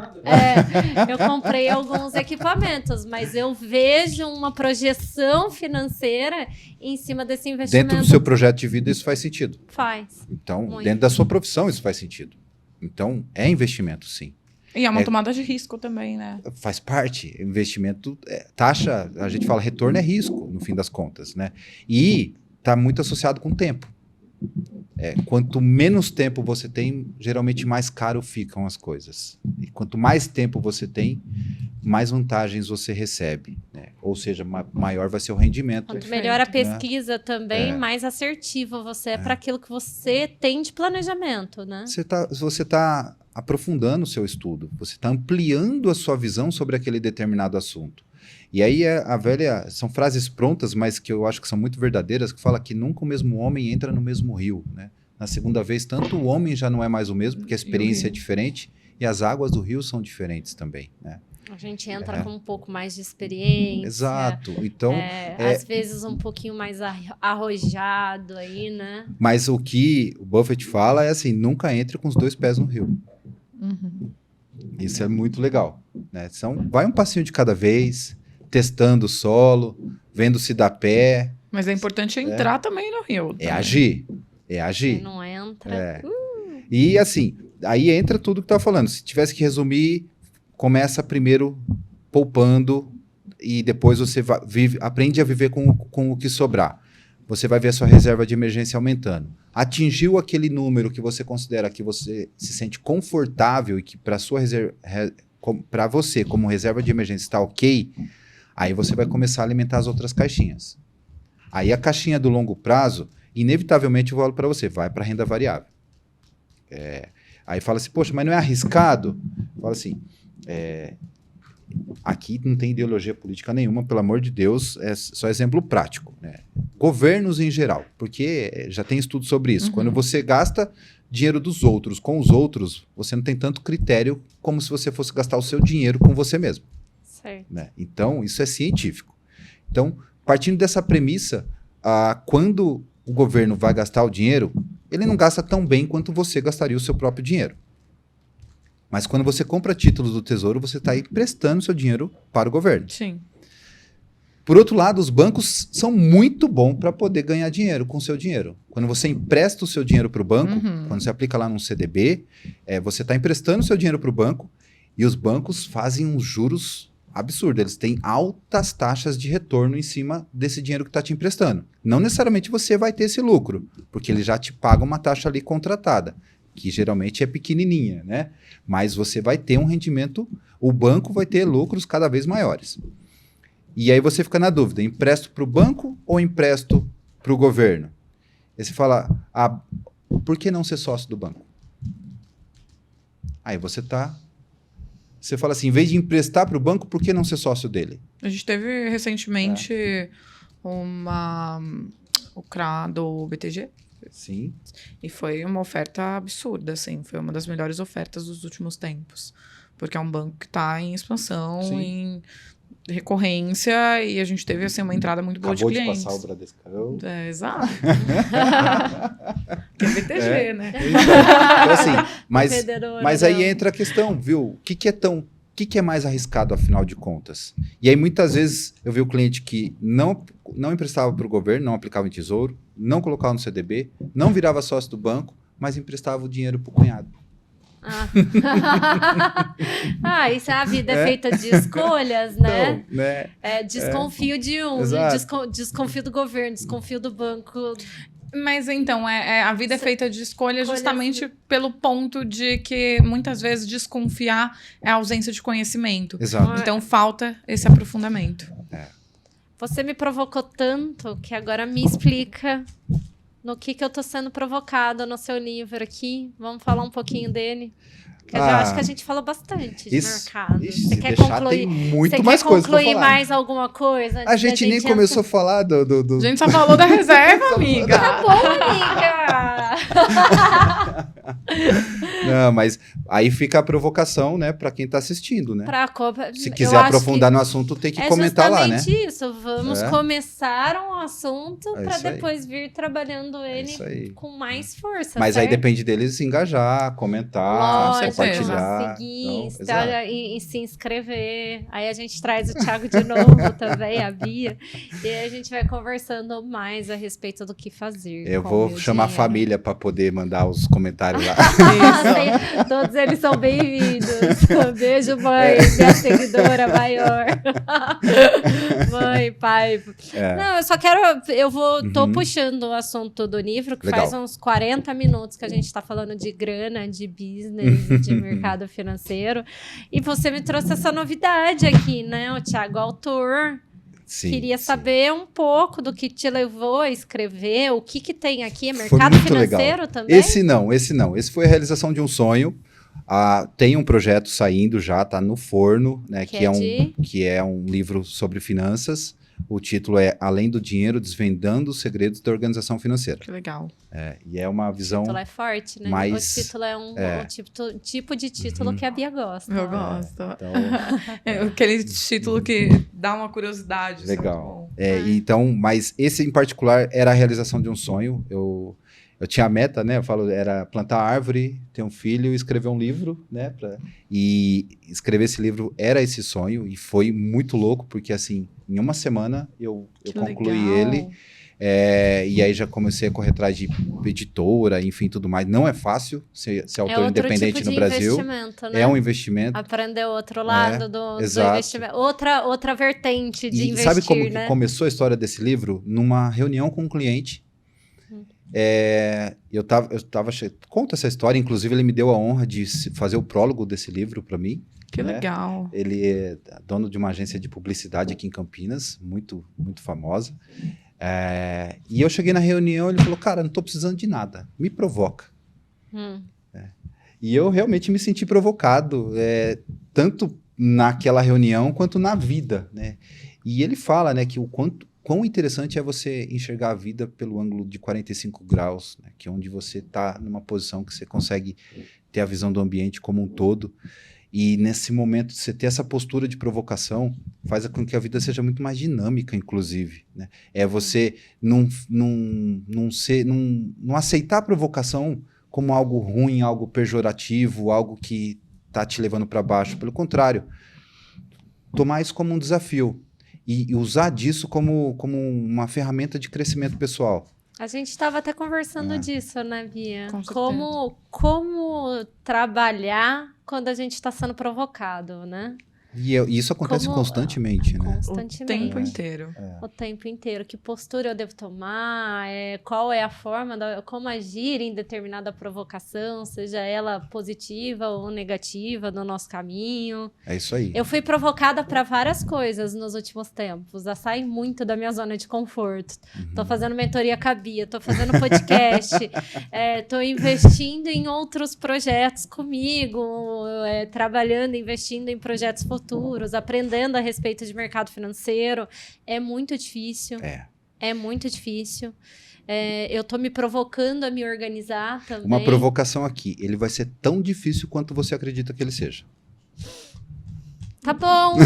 eu comprei alguns equipamentos, mas eu vejo uma projeção financeira em cima desse investimento. Dentro do seu projeto de vida, isso faz sentido. Faz. Então, dentro da sua profissão, isso faz sentido. Então, é investimento, sim. E é uma tomada de risco também, né? Faz parte. Investimento, taxa, a gente fala retorno é risco, no fim das contas, né? E está muito associado com tempo. Quanto menos tempo você tem, geralmente mais caro ficam as coisas. E quanto mais tempo você tem, mais vantagens você recebe, né? Ou seja, maior vai ser o rendimento. Quanto melhor a pesquisa também, mais assertivo você é para aquilo que você tem de planejamento, né? Você está aprofundando o seu estudo, você está ampliando a sua visão sobre aquele determinado assunto. E aí a velha, são frases prontas, mas que eu acho que são muito verdadeiras, que fala que nunca o mesmo homem entra no mesmo rio, né? Na segunda vez, tanto o homem já não é mais o mesmo, porque a experiência é diferente, e as águas do rio são diferentes também, né? A gente entra com um pouco mais de experiência. Exato. Então, às vezes um pouquinho mais arrojado aí, né? Mas o que o Buffett fala é assim, nunca entre com os 2 pés no rio. Isso é muito legal, né? Então, vai um passinho de cada vez, testando o solo, vendo se dá pé. Mas é importante entrar também no rio. É agir. Quem não entra... E assim, aí entra tudo que eu tava falando. Se tivesse que resumir, começa primeiro poupando e depois você aprende a viver com o que sobrar. Você vai ver a sua reserva de emergência aumentando. Atingiu aquele número que você considera que você se sente confortável e que para você, como reserva de emergência, está ok, aí você vai começar a alimentar as outras caixinhas. Aí a caixinha do longo prazo, inevitavelmente eu falo para você, vai para renda variável. Aí fala assim, poxa, mas não é arriscado? Fala assim, aqui não tem ideologia política nenhuma, pelo amor de Deus, é só exemplo prático, né? Governos em geral, porque já tem estudo sobre isso. Quando você gasta dinheiro dos outros com os outros, você não tem tanto critério como se você fosse gastar o seu dinheiro com você mesmo. Certo. Né? Então, isso é científico. Então, partindo dessa premissa, quando o governo vai gastar o dinheiro, ele não gasta tão bem quanto você gastaria o seu próprio dinheiro. Mas quando você compra títulos do Tesouro, você está emprestando seu dinheiro para o governo. Sim. Por outro lado, os bancos são muito bons para poder ganhar dinheiro com o seu dinheiro. Quando você empresta o seu dinheiro para o banco, quando você aplica lá num CDB, você está emprestando o seu dinheiro para o banco e os bancos fazem uns juros absurdos. Eles têm altas taxas de retorno em cima desse dinheiro que está te emprestando. Não necessariamente você vai ter esse lucro, porque ele já te paga uma taxa ali contratada, que geralmente é pequenininha, né? Mas você vai ter um rendimento, o banco vai ter lucros cada vez maiores. E aí você fica na dúvida, empresto para o banco ou empresto para o governo? Aí você fala, por que não ser sócio do banco? Aí você fala assim, em vez de emprestar para o banco, por que não ser sócio dele? A gente teve recentemente o CRA do BTG. Sim. E foi uma oferta absurda, assim. Foi uma das melhores ofertas dos últimos tempos. Porque é um banco que está em expansão, em recorrência, e a gente teve, assim, uma entrada muito boa de clientes. Acabou de passar o Bradescão. Exato. Que é BTG, né? Então, assim, mas aí entra a questão, viu? O que é mais arriscado, afinal de contas? E aí, muitas vezes, eu vi o cliente que não emprestava para o governo, não aplicava em tesouro, não colocava no CDB, não virava sócio do banco, mas emprestava o dinheiro para o cunhado. Isso a vida é feita de escolhas, né? Então, né? Desconfio de um, desconfio do governo, desconfio do banco. Mas então, a vida é feita de escolha justamente pelo ponto de que muitas vezes desconfiar é a ausência de conhecimento. Exato. Então falta esse aprofundamento. Você me provocou tanto que agora me explica no que eu tô sendo provocada no seu livro aqui. Vamos falar um pouquinho dele? Porque eu acho que a gente falou bastante de mercado. Você quer concluir? Tem muito mais coisa pra falar. Mais alguma coisa? A gente nem começou a falar do... A gente só falou da reserva, amiga. Tá bom, amiga. Não, mas aí fica a provocação, né, para quem tá assistindo, né? Se quiser eu aprofundar no assunto, tem que comentar lá, né? É justamente isso. Vamos começar um assunto para depois vir trabalhando ele com mais força. Mas certo? aí depende deles se engajar, comentar, compartilhar. Seguir, e se inscrever. Aí a gente traz o Thiago de novo também, a Bia. E aí a gente vai conversando mais a respeito do que fazer. Eu vou chamar a família para poder mandar os comentários lá. Todos eles são bem-vindos. Beijo, mãe, minha seguidora maior. Mãe, pai. Não, eu só quero... Tô puxando o assunto do livro, que faz uns 40 minutos que a gente tá falando de grana, de business, de mercado financeiro. E você me trouxe essa novidade aqui, né? O Thiago, autor. Queria saber um pouco do que te levou a escrever, o que tem aqui, mercado financeiro legal. também? Esse não. Esse foi a realização de um sonho. Tem um projeto saindo já, está no forno, né? Que é Que é um livro sobre finanças. O título é Além do Dinheiro, Desvendando os Segredos da Organização Financeira. Que legal. E é uma visão... O título é forte, né? mais- O título é um tipo de título que a Bia gosta. Eu gosto. Então, É aquele título que dá uma curiosidade. isso é muito legal. bom. Então, mas esse em particular era a realização de um sonho. Eu tinha a meta, né? Eu falo, era plantar árvore, ter um filho e escrever um livro, né? E escrever esse livro era esse sonho e foi muito louco, porque assim, em uma semana eu Que concluí legal. ele. E aí já comecei a correr atrás de editora, enfim, tudo mais. Não é fácil ser É autor outro independente tipo no de Brasil. investimento, né? É um investimento. Aprender o outro lado do exato. investimento. Outra vertente de E investir, sabe como né? que começou a história desse livro? Numa reunião com um cliente. Conta essa história, inclusive ele me deu a honra de fazer o prólogo desse livro para mim. Que né? legal. Ele é dono de uma agência de publicidade aqui em Campinas, muito, muito famosa. E eu cheguei na reunião, ele falou, cara, não tô precisando de nada, me provoca. E eu realmente me senti provocado, tanto naquela reunião quanto na vida, né? E ele fala, né, que quão interessante é você enxergar a vida pelo ângulo de 45 graus, né, que é onde você está numa posição que você consegue ter a visão do ambiente como um todo. E nesse momento, você ter essa postura de provocação faz com que a vida seja muito mais dinâmica, inclusive, né? É você não aceitar a provocação como algo ruim, algo pejorativo, algo que está te levando para baixo. Pelo contrário, tomar isso como um desafio e usar disso como uma ferramenta de crescimento pessoal. A gente estava até conversando disso, né, Bia? Com certeza. Como trabalhar quando a gente está sendo provocado, né? E isso acontece Como- constantemente, né? Constantemente. O tempo inteiro. O tempo inteiro. Que postura eu devo tomar? Qual é a forma, como agir em determinada provocação, seja ela positiva ou negativa no nosso caminho. É isso aí. Eu fui provocada para várias coisas nos últimos tempos. A sair muito da minha zona de conforto. Tô fazendo mentoria com a Bia, tô fazendo podcast, tô investindo em outros projetos comigo, trabalhando, investindo em projetos futuros, aprendendo a respeito de mercado financeiro. É muito difícil. É muito difícil. Eu tô me provocando a me organizar também. Uma provocação aqui. Ele vai ser tão difícil quanto você acredita que ele seja. Tá bom.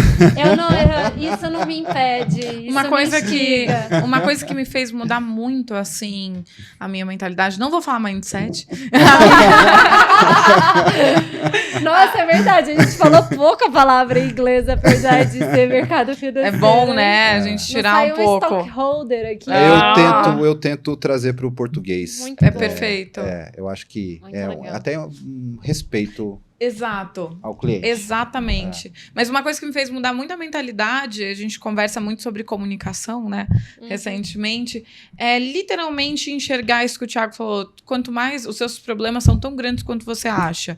Isso não me impede. Isso Uma me coisa instiga. uma coisa que me fez mudar muito, assim, a minha mentalidade. Não vou falar mindset. Nossa, é verdade. A gente falou pouco a palavra em inglês, apesar de ser mercado financeiro. É bom, né? A gente tirar um pouco. Stockholder aqui. Eu tento trazer para o português. Muito É bom. perfeito. Eu acho que Muito é legal. até um respeito Exato. ao cliente. Exatamente. Mas uma coisa que me fez mudar muito a mentalidade, a gente conversa muito sobre comunicação, né? Recentemente, é literalmente enxergar isso que o Thiago falou. Quanto mais os seus problemas são tão grandes quanto você acha.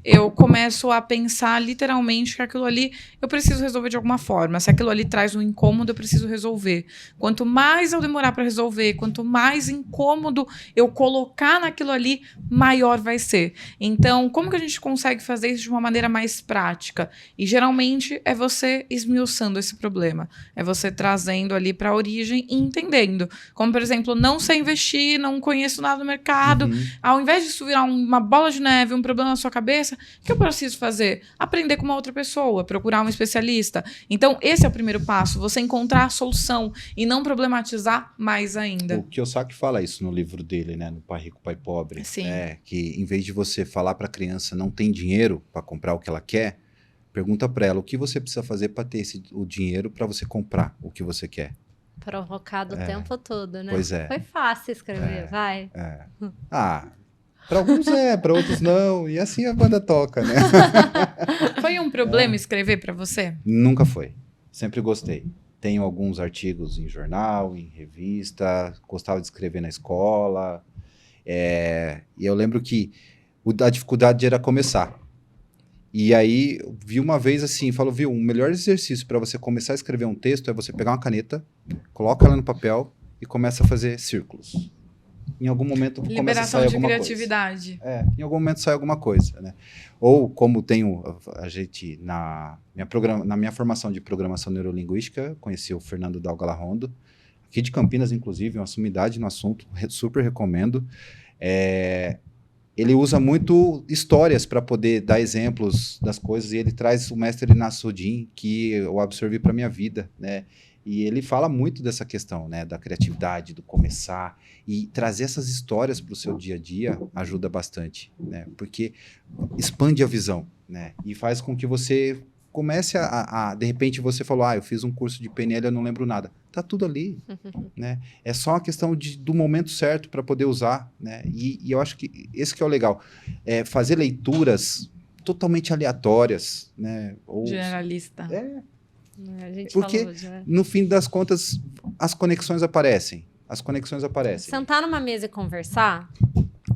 Eu começo a pensar literalmente que aquilo ali eu preciso resolver de alguma forma. Se aquilo ali traz um incômodo, eu preciso resolver. Quanto mais eu demorar para resolver, quanto mais incômodo eu colocar naquilo ali, maior vai ser. Então, como que a gente consegue fazer isso de uma maneira mais prática? E geralmente é você esmiuçando esse problema. É você trazendo ali para a origem e entendendo. Como, por exemplo, não sei investir, não conheço nada do mercado. Ao invés disso virar uma bola de neve, um problema na sua cabeça, o que eu preciso fazer? Aprender com uma outra pessoa, procurar um especialista. Então, esse é o primeiro passo, você encontrar a solução e não problematizar mais ainda. O Kiyosaki fala isso no livro dele, né? No Pai Rico, Pai Pobre. Sim. Que em vez de você falar para a criança não tem dinheiro para comprar o que ela quer, pergunta para ela o que você precisa fazer para ter o dinheiro para você comprar o que você quer. Provocado o tempo todo, né? Pois é. Foi fácil escrever, vai. Para alguns para outros não, e assim a banda toca, né? Foi um problema escrever para você? Nunca foi. Sempre gostei. Tenho alguns artigos em jornal, em revista, gostava de escrever na escola. E eu lembro que a dificuldade era começar. E aí, vi uma vez assim, falou, viu, o melhor exercício para você começar a escrever um texto é você pegar uma caneta, coloca ela no papel e começa a fazer círculos. em algum momento começa a Liberação sair de alguma criatividade. coisa. Em algum momento sai alguma coisa, né? Ou como tenho a gente na minha formação de programação neurolinguística, conheci o Fernando Dalgalarrondo, aqui de Campinas, inclusive, uma sumidade no assunto, super recomendo. Ele usa muito histórias para poder dar exemplos das coisas, e ele traz o mestre Nasruddin, que eu absorvi para minha vida, né? E ele fala muito dessa questão, né, da criatividade, do começar, e trazer essas histórias para o seu dia a dia ajuda bastante, né? Porque expande a visão, né? E faz com que você comece de repente você falou, eu fiz um curso de PNL, eu não lembro nada. Tá tudo ali, né? É só uma questão do momento certo para poder usar, né? E eu acho que esse que é o legal. Fazer leituras totalmente aleatórias, né? Ou, generalista. A gente porque, falou já. no fim das contas, as conexões aparecem. Sentar numa mesa e conversar,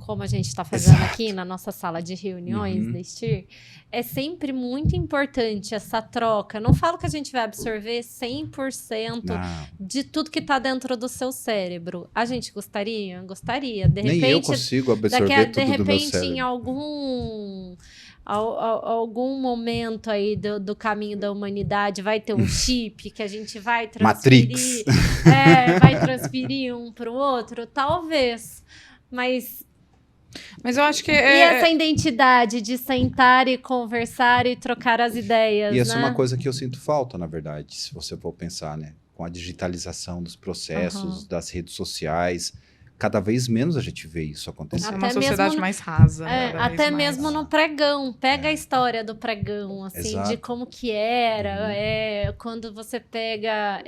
como a gente está fazendo aqui na nossa sala de reuniões da STIR, é sempre muito importante essa troca. Não falo que a gente vai absorver 100% de tudo que está dentro do seu cérebro. A gente gostaria? Gostaria. De repente, nem eu consigo absorver tudo do meu cérebro. De repente, em algum momento aí do caminho da humanidade vai ter um chip que a gente vai transferir. Matrix. Vai transferir um para o outro? Talvez. Mas eu acho que e essa identidade de sentar e conversar e trocar as ideias, E essa né? é uma coisa que eu sinto falta, na verdade, se você for pensar, né? Com a digitalização dos processos, das redes sociais, cada vez menos a gente vê isso acontecer. É uma sociedade mais rasa. Até mesmo no pregão. Pega a história do pregão, assim, de como que era. Quando você pega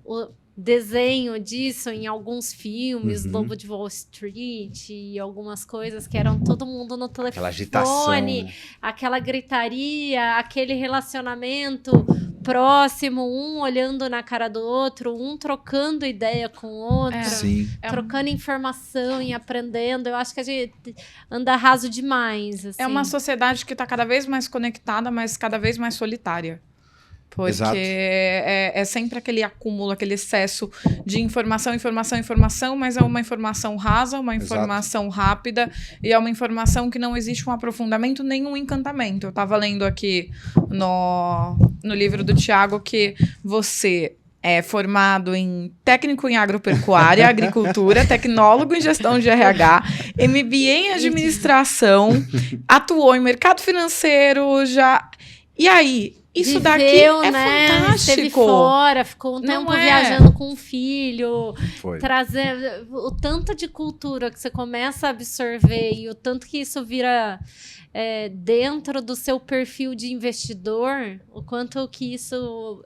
o desenho disso em alguns filmes, Lobo de Wall Street e algumas coisas que eram todo mundo no telefone, aquela agitação, né? Aquela gritaria, aquele relacionamento próximo, um olhando na cara do outro, um trocando ideia com o outro, trocando informação e aprendendo. Eu acho que a gente anda raso demais. Assim. É uma sociedade que está cada vez mais conectada, mas cada vez mais solitária. Porque é sempre aquele acúmulo, aquele excesso de informação, mas é uma informação rasa, uma informação rápida, e é uma informação que não existe um aprofundamento nem um encantamento. Eu estava lendo aqui no livro do Tiago que você é formado em técnico em agropecuária, agricultura, tecnólogo em gestão de RH, MBA em administração, atuou em mercado financeiro, E aí... Isso Viveu, daqui é fantástico. Esteve fora, ficou um tempo viajando com o filho. Trazer o tanto de cultura que você começa a absorver e o tanto que isso vira dentro do seu perfil de investidor, o quanto que isso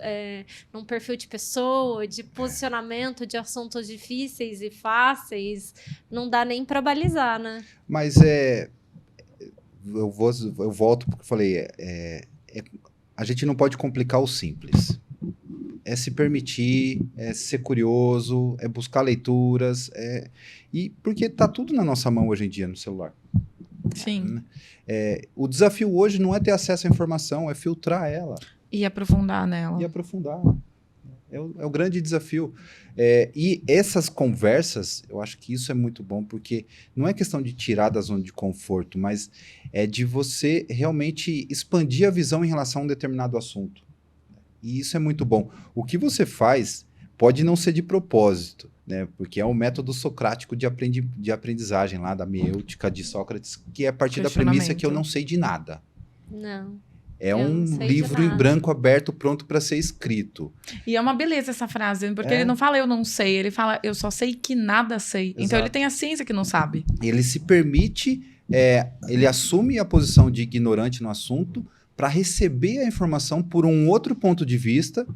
num perfil de pessoa, de posicionamento de assuntos difíceis e fáceis, não dá nem para balizar, né? Mas eu volto porque eu falei, a gente não pode complicar o simples. É se permitir, é ser curioso, é buscar leituras, e porque tá tudo na nossa mão hoje em dia no celular. Sim. O desafio hoje não é ter acesso à informação, é filtrar ela. E aprofundar nela. É o grande desafio. E essas conversas, eu acho que isso é muito bom, porque não é questão de tirar da zona de conforto, mas é de você realmente expandir a visão em relação a um determinado assunto. E isso é muito bom. O que você faz pode não ser de propósito, né? Porque é o método socrático de aprendizagem lá da meiêutica de Sócrates, que é a partir da premissa que eu não sei de nada. Não. É um livro em branco aberto, pronto para ser escrito. E é uma beleza essa frase, porque ele não fala eu não sei, ele fala eu só sei que nada sei. Exato. Então ele tem a ciência que não sabe. Ele se permite, ele assume a posição de ignorante no assunto para receber a informação por um outro ponto de vista,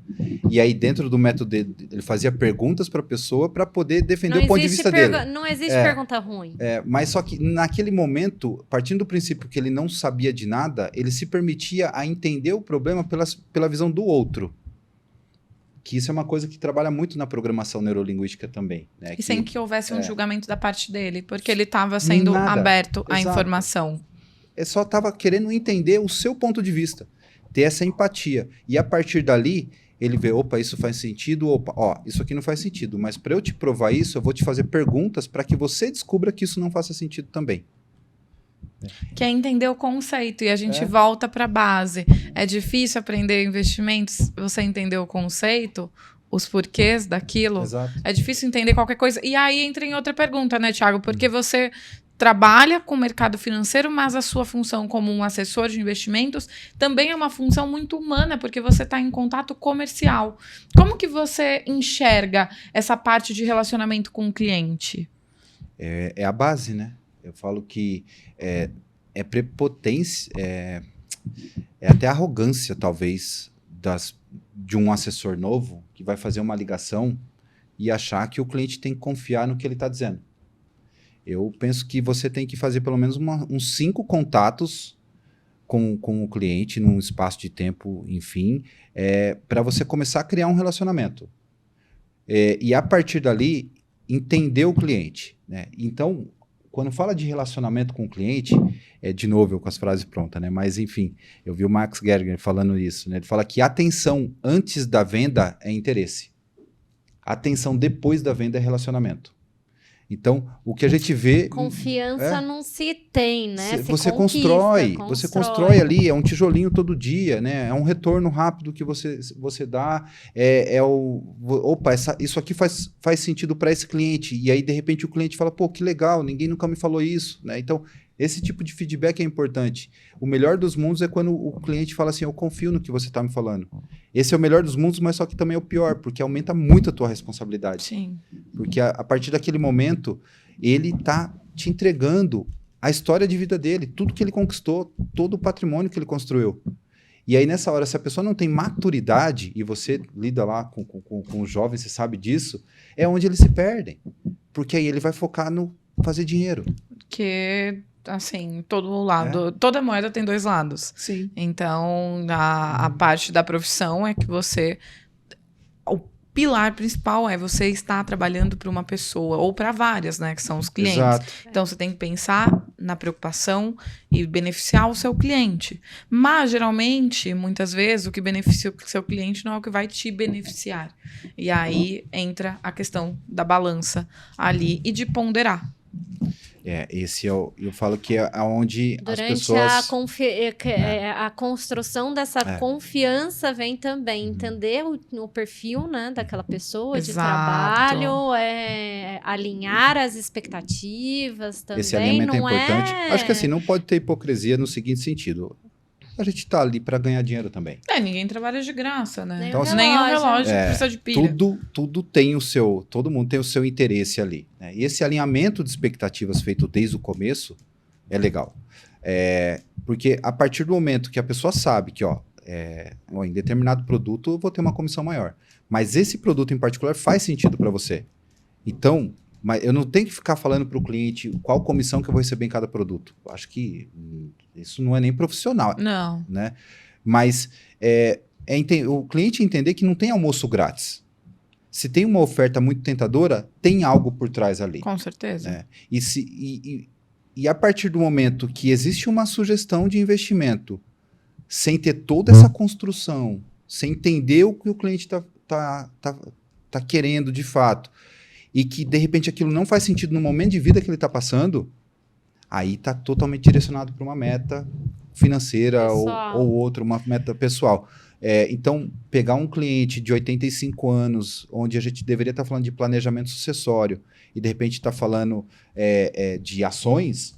e aí dentro do método dele, ele fazia perguntas para a pessoa para poder defender o ponto de vista dele. Não existe pergunta ruim. Mas só que naquele momento, partindo do princípio que ele não sabia de nada, ele se permitia a entender o problema pela visão do outro. Que isso é uma coisa que trabalha muito na programação neurolinguística também. Né? E sem que houvesse um julgamento da parte dele, porque ele estava sendo aberto à informação. Ele só estava querendo entender o seu ponto de vista, ter essa empatia. E a partir dali, ele vê, opa, isso faz sentido, opa, ó, isso aqui não faz sentido, mas para eu te provar isso, eu vou te fazer perguntas para que você descubra que isso não faça sentido também. Que é entender o conceito, e a gente volta para a base. É difícil aprender investimentos, você entender o conceito, os porquês daquilo. Exato. É difícil entender qualquer coisa. E aí entra em outra pergunta, né, Thiago? Porque você trabalha com o mercado financeiro, mas a sua função como um assessor de investimentos também é uma função muito humana, porque você está em contato comercial. Como que você enxerga essa parte de relacionamento com o cliente? É a base, né? Eu falo que é prepotência, é até arrogância, talvez, de um assessor novo que vai fazer uma ligação e achar que o cliente tem que confiar no que ele está dizendo. Eu penso que você tem que fazer pelo menos uns 5 contatos com o cliente num espaço de tempo, enfim, para você começar a criar um relacionamento. E a partir dali, entender o cliente, né? Então, quando fala de relacionamento com o cliente, de novo, eu com as frases prontas, né? Mas, enfim, eu vi o Max Gerger falando isso, né? Ele fala que atenção antes da venda é interesse. Atenção depois da venda é relacionamento. Então, o que a gente vê... Confiança não se tem, né? Você constrói ali, é um tijolinho todo dia, né? É um retorno rápido que você dá. Opa, isso aqui faz sentido para esse cliente. E aí, de repente, o cliente fala, pô, que legal, ninguém nunca me falou isso, né? Então, esse tipo de feedback é importante. O melhor dos mundos é quando o cliente fala assim, eu confio no que você está me falando. Esse é o melhor dos mundos, mas só que também é o pior, porque aumenta muito a tua responsabilidade. Sim. Porque a partir daquele momento, ele está te entregando a história de vida dele, tudo que ele conquistou, todo o patrimônio que ele construiu. E aí, nessa hora, se a pessoa não tem maturidade, e você lida lá com os jovens, você sabe disso, é onde eles se perdem. Porque aí ele vai focar no fazer dinheiro. Que... assim, todo lado, toda moeda tem 2 lados. Sim. Então, a parte da profissão é que o pilar principal é você estar trabalhando para uma pessoa, ou para várias, né, que são os clientes. Exato. Então, você tem que pensar na preocupação e beneficiar o seu cliente. Mas, geralmente, muitas vezes, o que beneficia o seu cliente não é o que vai te beneficiar. E aí entra a questão da balança ali e de ponderar. Esse eu falo que é onde durante as pessoas... a construção dessa confiança vem também entender o perfil, né, daquela pessoa de trabalho, alinhar as expectativas também. Esse alinhamento é importante. Acho que assim, não pode ter hipocrisia no seguinte sentido. A gente tá ali para ganhar dinheiro também. Ninguém trabalha de graça, né? Então, nem o relógio precisa de pilha. Tudo tem o seu... Todo mundo tem o seu interesse ali, né? E esse alinhamento de expectativas feito desde o começo é legal. Porque a partir do momento que a pessoa sabe que, em determinado produto eu vou ter uma comissão maior. Mas esse produto em particular faz sentido para você. Então... Mas eu não tenho que ficar falando para o cliente qual comissão que eu vou receber em cada produto. Acho que isso não é nem profissional. Não. Né? Mas o cliente entender que não tem almoço grátis. Se tem uma oferta muito tentadora, tem algo por trás ali. Com certeza. Né? E a partir do momento que existe uma sugestão de investimento, sem ter toda essa construção, sem entender o que o cliente tá querendo de fato, e que, de repente, aquilo não faz sentido no momento de vida que ele está passando, aí está totalmente direcionado para uma meta financeira ou outra, uma meta pessoal. Então, pegar um cliente de 85 anos, onde a gente deveria estar falando de planejamento sucessório, e, de repente, está falando de ações,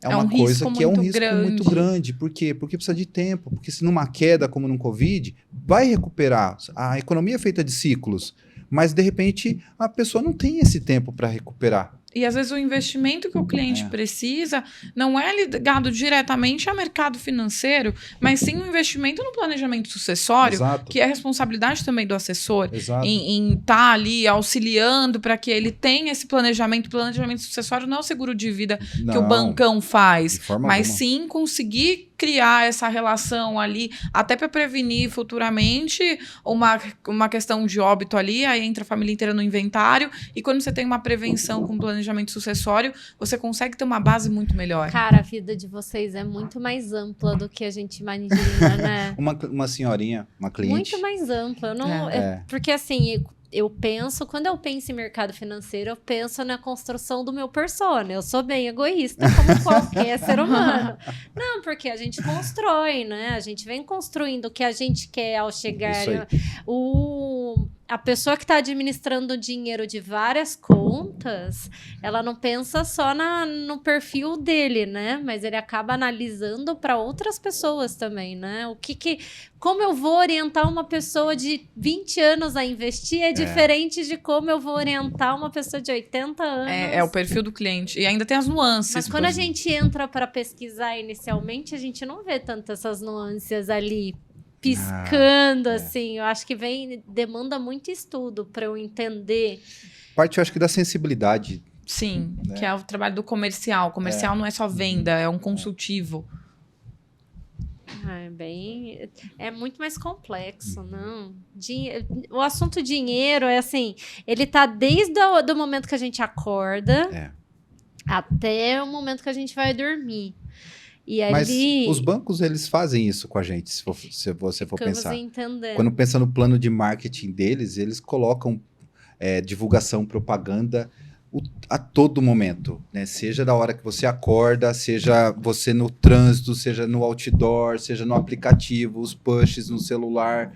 é uma coisa que é um risco muito grande. Por quê? Porque precisa de tempo. Porque se numa queda, como num Covid, vai recuperar. A economia é feita de ciclos. Mas, de repente, a pessoa não tem esse tempo para recuperar. E, às vezes, o investimento que o cliente precisa não é ligado diretamente ao mercado financeiro, mas sim um investimento no planejamento sucessório, Exato. Que é responsabilidade também do assessor, Exato. em estar ali auxiliando para que ele tenha esse planejamento. O planejamento sucessório não é o seguro de vida que o bancão faz, mas sim conseguir criar essa relação ali, até para prevenir futuramente uma questão de óbito ali, aí entra a família inteira no inventário, e quando você tem uma prevenção com planejamento planejamento sucessório, você consegue ter uma base muito melhor. Cara, a vida de vocês é muito mais ampla do que a gente imagina, né? Uma senhorinha, uma cliente. Muito mais ampla. Eu não, porque assim, quando eu penso em mercado financeiro, eu penso na construção do meu persona. Eu sou bem egoísta, como qualquer ser humano. Não, porque a gente constrói, né? A gente vem construindo o que a gente quer ao chegar. Isso aí. A pessoa que está administrando o dinheiro de várias contas, ela não pensa só no perfil dele, né? Mas ele acaba analisando para outras pessoas também, né? Como eu vou orientar uma pessoa de 20 anos a investir é diferente de como eu vou orientar uma pessoa de 80 anos. É o perfil do cliente. E ainda tem as nuances. Mas quando a gente entra para pesquisar inicialmente, a gente não vê tanto essas nuances ali piscando, assim. Eu acho que demanda muito estudo para eu entender. Parte, eu acho que da sensibilidade. Sim, que é o trabalho do comercial. O comercial não é só venda, é um consultivo. É muito mais complexo, não? O assunto dinheiro é assim, ele tá desde do momento que a gente acorda até o momento que a gente vai dormir. E Mas ali, os bancos, eles fazem isso com a gente, se você for pensar. Entendendo. Quando pensa no plano de marketing deles, eles colocam divulgação, propaganda a todo momento, né? Seja da hora que você acorda, seja você no trânsito, seja no outdoor, seja no aplicativo, os pushes no celular,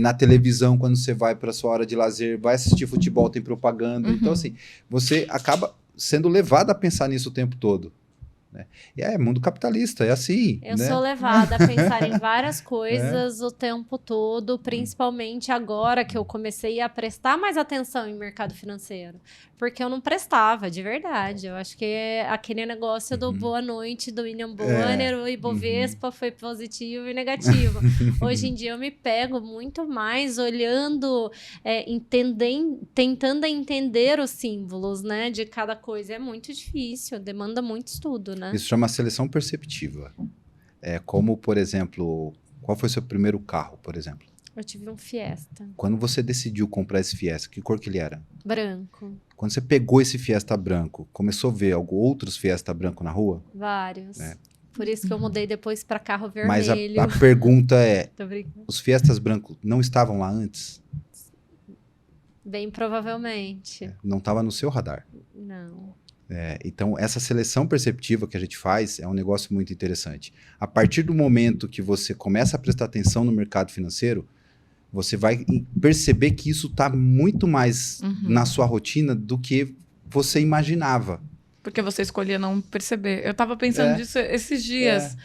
na televisão, quando você vai para sua hora de lazer, vai assistir futebol, tem propaganda. Então, assim, você acaba sendo levado a pensar nisso o tempo todo. Né? E mundo capitalista, é assim. Eu né? sou levada a pensar em várias coisas o tempo todo, principalmente agora que eu comecei a prestar mais atenção em mercado financeiro. Porque eu não prestava, de verdade. Eu acho que aquele negócio do boa noite, do William Bonner, o Ibovespa foi positivo e negativo. Hoje em dia eu me pego muito mais olhando, tentando entender os símbolos, né, de cada coisa. É muito difícil, demanda muito estudo, né? Isso chama seleção perceptiva. Como, por exemplo, qual foi o seu primeiro carro, por exemplo? Eu tive um Fiesta. Quando você decidiu comprar esse Fiesta, que cor que ele era? Branco. Quando você pegou esse Fiesta branco, começou a ver outros Fiesta branco na rua? Vários. Por isso que eu mudei depois para carro vermelho. Mas a pergunta é, Tô brincando. os Fiestas brancos não estavam lá antes? Bem provavelmente. Não estava no seu radar. Não. Então, essa seleção perceptiva que a gente faz é um negócio muito interessante. A partir do momento que você começa a prestar atenção no mercado financeiro, você vai perceber que isso está muito mais na sua rotina do que você imaginava. Porque você escolhia não perceber. Eu tava pensando disso esses dias.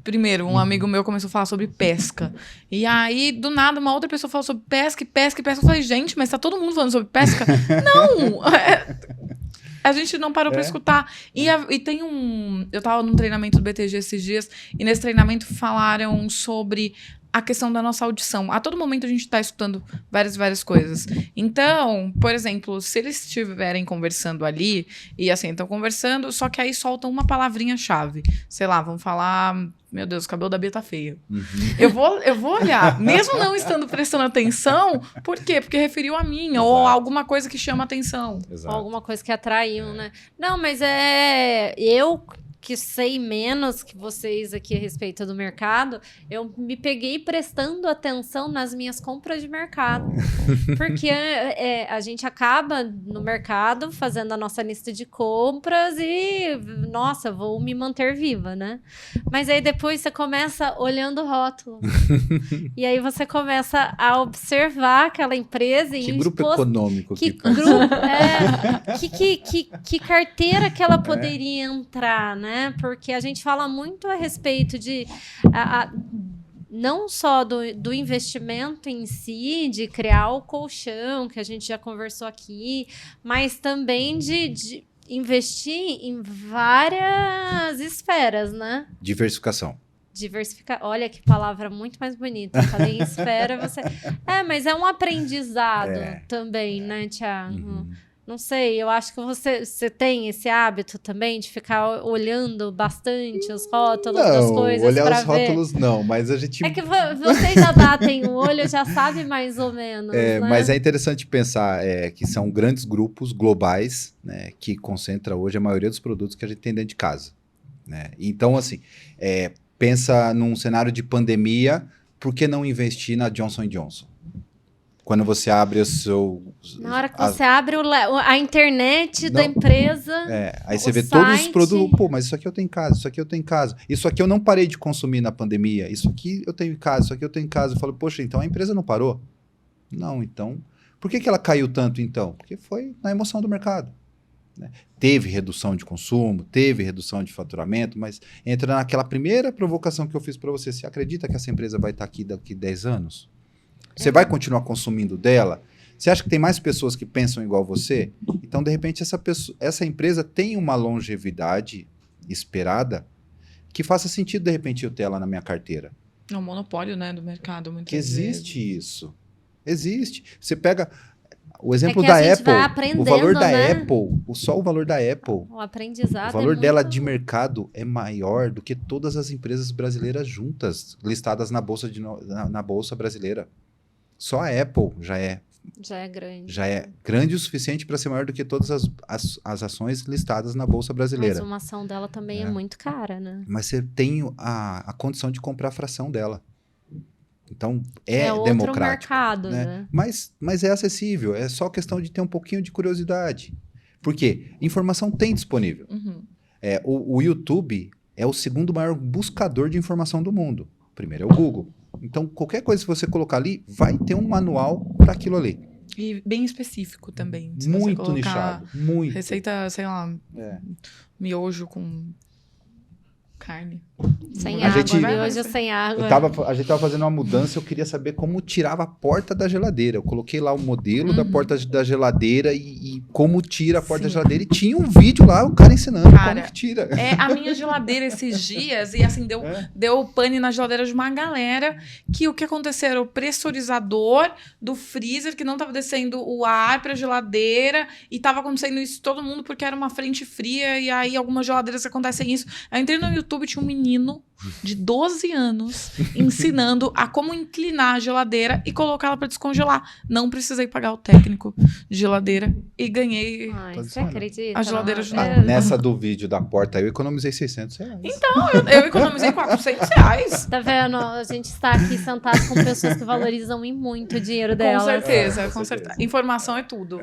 Primeiro, um amigo meu começou a falar sobre pesca. E aí, do nada, uma outra pessoa falou sobre pesca. Eu falei, gente, mas tá todo mundo falando sobre pesca? Não! A gente não parou pra escutar. E tem eu tava num treinamento do BTG esses dias, e nesse treinamento falaram sobre a questão da nossa audição. A todo momento a gente está escutando várias coisas. Então, por exemplo, se eles estiverem conversando ali, e assim, estão conversando, só que aí soltam uma palavrinha-chave. Sei lá, vão falar, meu Deus, o cabelo da Bia tá feio. Eu vou olhar, mesmo não estando prestando atenção, por quê? Porque referiu a mim, ou alguma coisa que chama atenção. Ou alguma coisa que atraiu, né? Não, mas eu que sei menos que vocês aqui a respeito do mercado, eu me peguei prestando atenção nas minhas compras de mercado. Porque a gente acaba no mercado fazendo a nossa lista de compras e, nossa, vou me manter viva, né? Mas aí depois você começa olhando o rótulo. E aí você começa a observar aquela empresa e que grupo econômico que grupo que carteira que ela poderia entrar, né? Porque a gente fala muito a respeito de não só do investimento em si, de criar o colchão, que a gente já conversou aqui, mas também de investir em várias esferas, né? Diversificação. Olha que palavra muito mais bonita. Eu falei em esfera, você... mas é um aprendizado também, né, Thiago? Não sei, eu acho que você tem esse hábito também de ficar olhando bastante os rótulos das coisas olhar pra os ver. rótulos não, mas a gente... É que você já batem o olho, já sabe mais ou menos, né? Mas é interessante pensar que são grandes grupos globais, né, que concentra hoje a maioria dos produtos que a gente tem dentro de casa, né? Então, assim, pensa num cenário de pandemia, por que não investir na Johnson & Johnson? Quando você abre o seu... Na hora que você abre a internet da empresa... aí você o vê todos os site. produtos, pô, mas isso aqui eu tenho em casa, isso aqui eu tenho em casa, isso aqui eu não parei de consumir na pandemia, isso aqui eu tenho em casa, isso aqui eu tenho em casa. Eu falo, poxa, então a empresa não parou? Não, então... Por que ela caiu tanto, então? Porque foi na emoção do mercado, né? Teve redução de consumo, teve redução de faturamento, mas entra naquela primeira provocação que eu fiz para você. Você acredita que essa empresa vai estar aqui daqui 10 anos? Você vai continuar consumindo dela? Você acha que tem mais pessoas que pensam igual você? Então, de repente, essa empresa tem uma longevidade esperada que faça sentido, de repente, eu ter ela na minha carteira. É um monopólio, né, do mercado, muitas Que existe vezes. isso. Existe. Você pega o exemplo que da a gente vai Apple, aprendendo, o valor da né? Apple, só o valor da Apple, O aprendizado o valor é dela muito... de mercado é maior do que todas as empresas brasileiras juntas, listadas na bolsa, na bolsa brasileira. Só a Apple já é grande o suficiente para ser maior do que todas as ações listadas na bolsa brasileira. Mas uma ação dela também é muito cara, né? Mas você tem a condição de comprar a fração dela. Então, é outro democrático. mercado, né? né? Mas é acessível, é só questão de ter um pouquinho de curiosidade. Por quê? Informação tem disponível. Uhum. O YouTube é o segundo maior buscador de informação do mundo. O primeiro é o Google. Então, qualquer coisa que você colocar ali, vai ter um manual para aquilo ali. E bem específico também. Se Muito você colocar nichado. Muito. Receita, sei lá, miojo com carne. Sem A água, gente- miojo sem água. A gente tava fazendo uma mudança, eu queria saber como tirava a porta da geladeira. Eu coloquei lá o modelo da porta da geladeira e como tira a porta da Sim. geladeira. E tinha um vídeo lá, o cara ensinando Cara, como que tira. A minha geladeira esses dias, e assim, deu pane na geladeira de uma galera, que o que aconteceu era o pressurizador do freezer, que não tava descendo o ar pra geladeira, e tava acontecendo isso todo mundo porque era uma frente fria, e aí algumas geladeiras acontecem isso. Eu entrei no YouTube, tinha um menino de 12 anos ensinando a como inclinar a geladeira e colocar ela pra descongelar. Não precisei pagar o técnico de geladeira e ganhei. Ai, Tá você dizendo. acredita? A geladeira Não, ajudava. Nessa do vídeo da porta, eu economizei R$600. Eu economizei R$400. Tá vendo? A gente está aqui sentado com pessoas que valorizam e muito o dinheiro delas. Com certeza, com com certeza. certeza. Informação é tudo.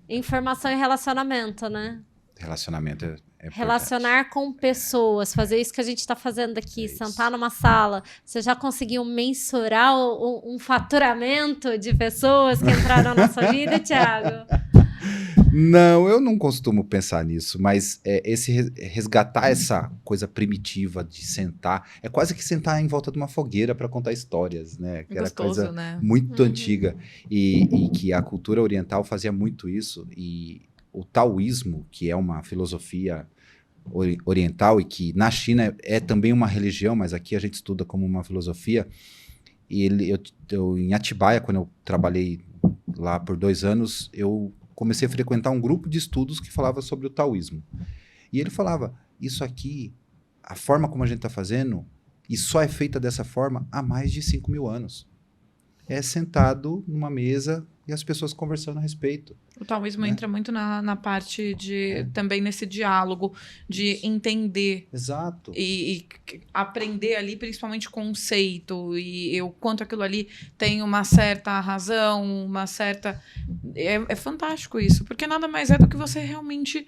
Informação e relacionamento, né? Relacionamento é importante. Relacionar com pessoas, fazer isso que a gente está fazendo aqui, isso. sentar numa sala. Você já conseguiu mensurar um faturamento de pessoas que entraram na nossa vida, Thiago? Não, eu não costumo pensar nisso, mas resgatar essa coisa primitiva de sentar, é quase que sentar em volta de uma fogueira para contar histórias, né? Que era Gostoso, coisa né? muito antiga e que a cultura oriental fazia muito isso. E o taoísmo, que é uma filosofia oriental e que na China é também uma religião, mas aqui a gente estuda como uma filosofia. E eu em Atibaia, quando eu trabalhei lá por 2 anos, eu comecei a frequentar um grupo de estudos que falava sobre o taoísmo. E ele falava, isso aqui, a forma como a gente está fazendo, e só é feita dessa forma há mais de 5.000 anos. É sentado numa mesa e as pessoas conversando a respeito. O taoísmo entra muito na parte de também nesse diálogo de entender Exato. e aprender ali principalmente conceito e o quanto aquilo ali tem uma certa razão, uma certa... É fantástico isso, porque nada mais é do que você realmente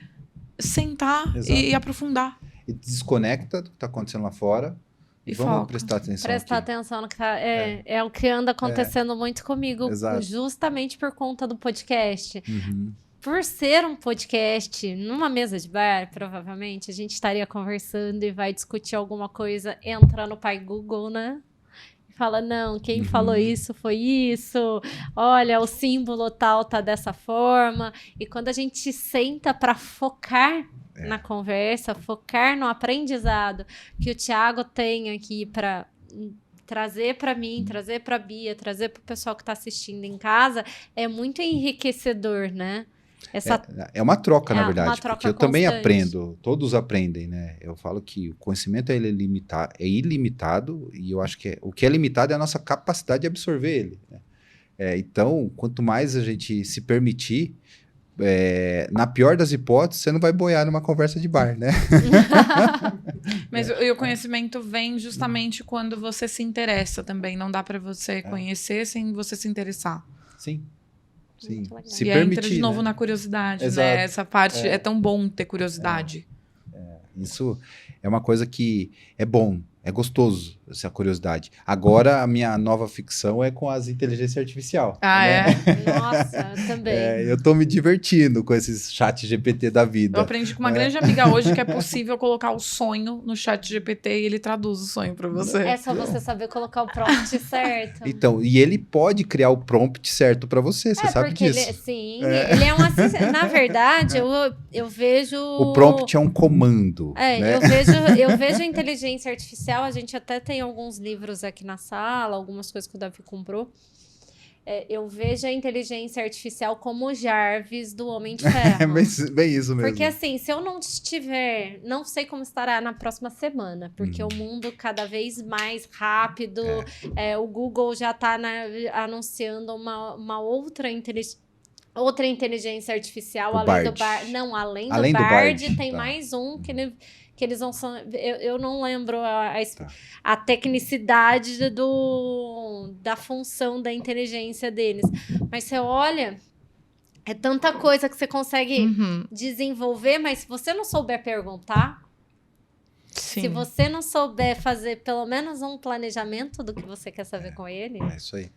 sentar e aprofundar. E desconecta do que está acontecendo lá fora. E Vamos foca. prestar atenção Prestar aqui. atenção no que tá... É o que anda acontecendo muito comigo, Exato. justamente por conta do podcast. Uhum. Por ser um podcast, numa mesa de bar, provavelmente, a gente estaria conversando e vai discutir alguma coisa, entra no pai Google, né? E fala, não, quem falou isso foi isso, olha, o símbolo tal tá dessa forma. E quando a gente senta para focar na conversa, focar no aprendizado que o Thiago tem aqui para trazer para mim, trazer para a Bia, trazer para o pessoal que está assistindo em casa, é muito enriquecedor, né? É uma troca, na uma verdade, troca porque eu também constante. aprendo, todos aprendem, né? Eu falo que o conhecimento ele é ilimitado, e eu acho que o que é limitado é a nossa capacidade de absorver ele, né? Então, quanto mais a gente se permitir, na pior das hipóteses, você não vai boiar numa conversa de bar, né? Mas o conhecimento vem justamente quando você se interessa também. Não dá para você conhecer sem você se interessar. Sim. Sim. Muito legal. Se e permitir, entra de novo né? na curiosidade, Exato. né? Essa parte é tão bom ter curiosidade. Isso é uma coisa que é bom, é gostoso, essa curiosidade. Agora, a minha nova ficção é com as inteligências artificiais. Ah, né? Nossa, eu também. Eu tô me divertindo com esses chat GPT da vida. Eu aprendi com uma grande amiga hoje que é possível colocar o sonho no chat GPT e ele traduz o sonho para você. É só você saber colocar o prompt certo. Então, e ele pode criar o prompt certo para você, você sabe porque disso. ele é um assistente. Na verdade, eu vejo. O prompt é um comando. Né? Eu vejo inteligência artificial. A gente até tem alguns livros aqui na sala, algumas coisas que o Davi comprou. Eu vejo a inteligência artificial como o Jarvis do Homem de Ferro. Bem isso mesmo. Porque assim, se eu não estiver, não sei como estará na próxima semana, porque o mundo cada vez mais rápido, o Google já está anunciando uma outra inteligência artificial, O além do Bard. Bard. Não, além do Além do Bard, Bard, tem tá. mais um que eles vão... Eu não lembro a tecnicidade da função da inteligência deles. Mas você olha... É tanta coisa que você consegue desenvolver, mas se você não souber perguntar, Sim. se você não souber fazer pelo menos um planejamento do que você quer saber com ele, É isso aí.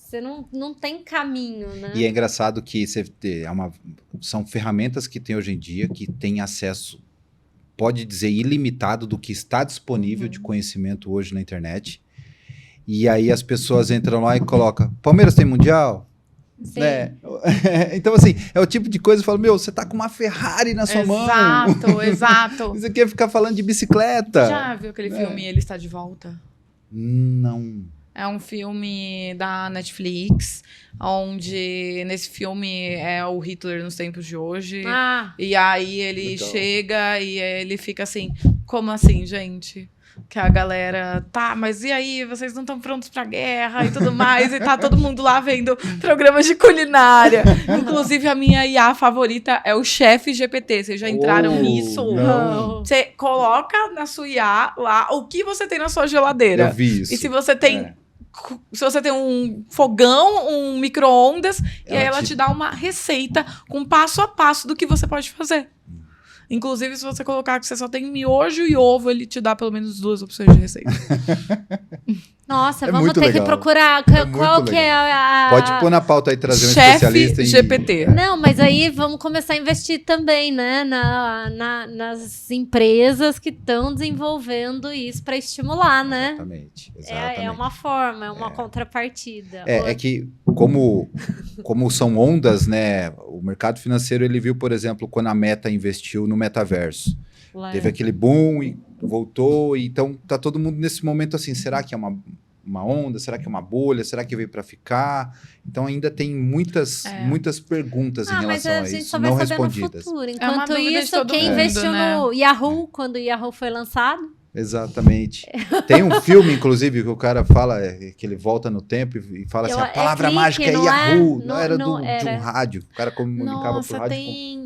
você não tem caminho, né? E é engraçado que são ferramentas que tem hoje em dia que tem acesso, pode dizer, ilimitado do que está disponível de conhecimento hoje na internet. E aí as pessoas entram lá e colocam, Palmeiras tem Mundial? Sim. Né? Então, assim, é o tipo de coisa que fala, você tá com uma Ferrari na sua mão. Exato. Você quer ficar falando de bicicleta? Já viu aquele filme Ele Está de Volta? Não. É um filme da Netflix, onde nesse filme é o Hitler nos tempos de hoje. E aí ele Legal. chega e ele fica assim, como assim, gente? Que a galera, mas e aí, vocês não estão prontos pra guerra e tudo mais, e tá todo mundo lá vendo programas de culinária. Inclusive, a minha IA favorita é o Chefe GPT. Vocês já entraram nisso? Não. Você coloca na sua IA lá o que você tem na sua geladeira. Eu vi isso. E se você tem... Se você tem um fogão, um micro-ondas, e aí ela te dá uma receita com passo a passo do que você pode fazer. Inclusive, se você colocar que você só tem miojo e ovo, ele te dá pelo menos 2 opções de receita. Nossa, É vamos muito ter que legal. procurar muito qual que é a... Pode pôr na pauta aí, trazer um Chefe especialista em... GPT. Não, mas aí vamos começar a investir também, né, nas empresas que estão desenvolvendo isso para estimular, né? Exatamente. É uma forma, é uma contrapartida. É que, como são ondas, né? O mercado financeiro, ele viu, por exemplo, quando a Meta investiu no metaverso. Teve aquele boom e voltou. Então, tá todo mundo nesse momento assim, será que é uma onda? Será que é uma bolha? Será que veio para ficar? Então, ainda tem muitas perguntas em mas relação a a gente isso, só vai não saber respondidas. no futuro. É uma Enquanto dúvida de isso, todo quem mundo, investiu né? no Yahoo, quando o Yahoo foi lançado? Exatamente. Tem um filme, inclusive, que o cara fala, que ele volta no tempo e fala assim, a palavra clique, mágica é não Yahoo. é? Não era de Era. um rádio. O cara comunicava Nossa, por rádio. tem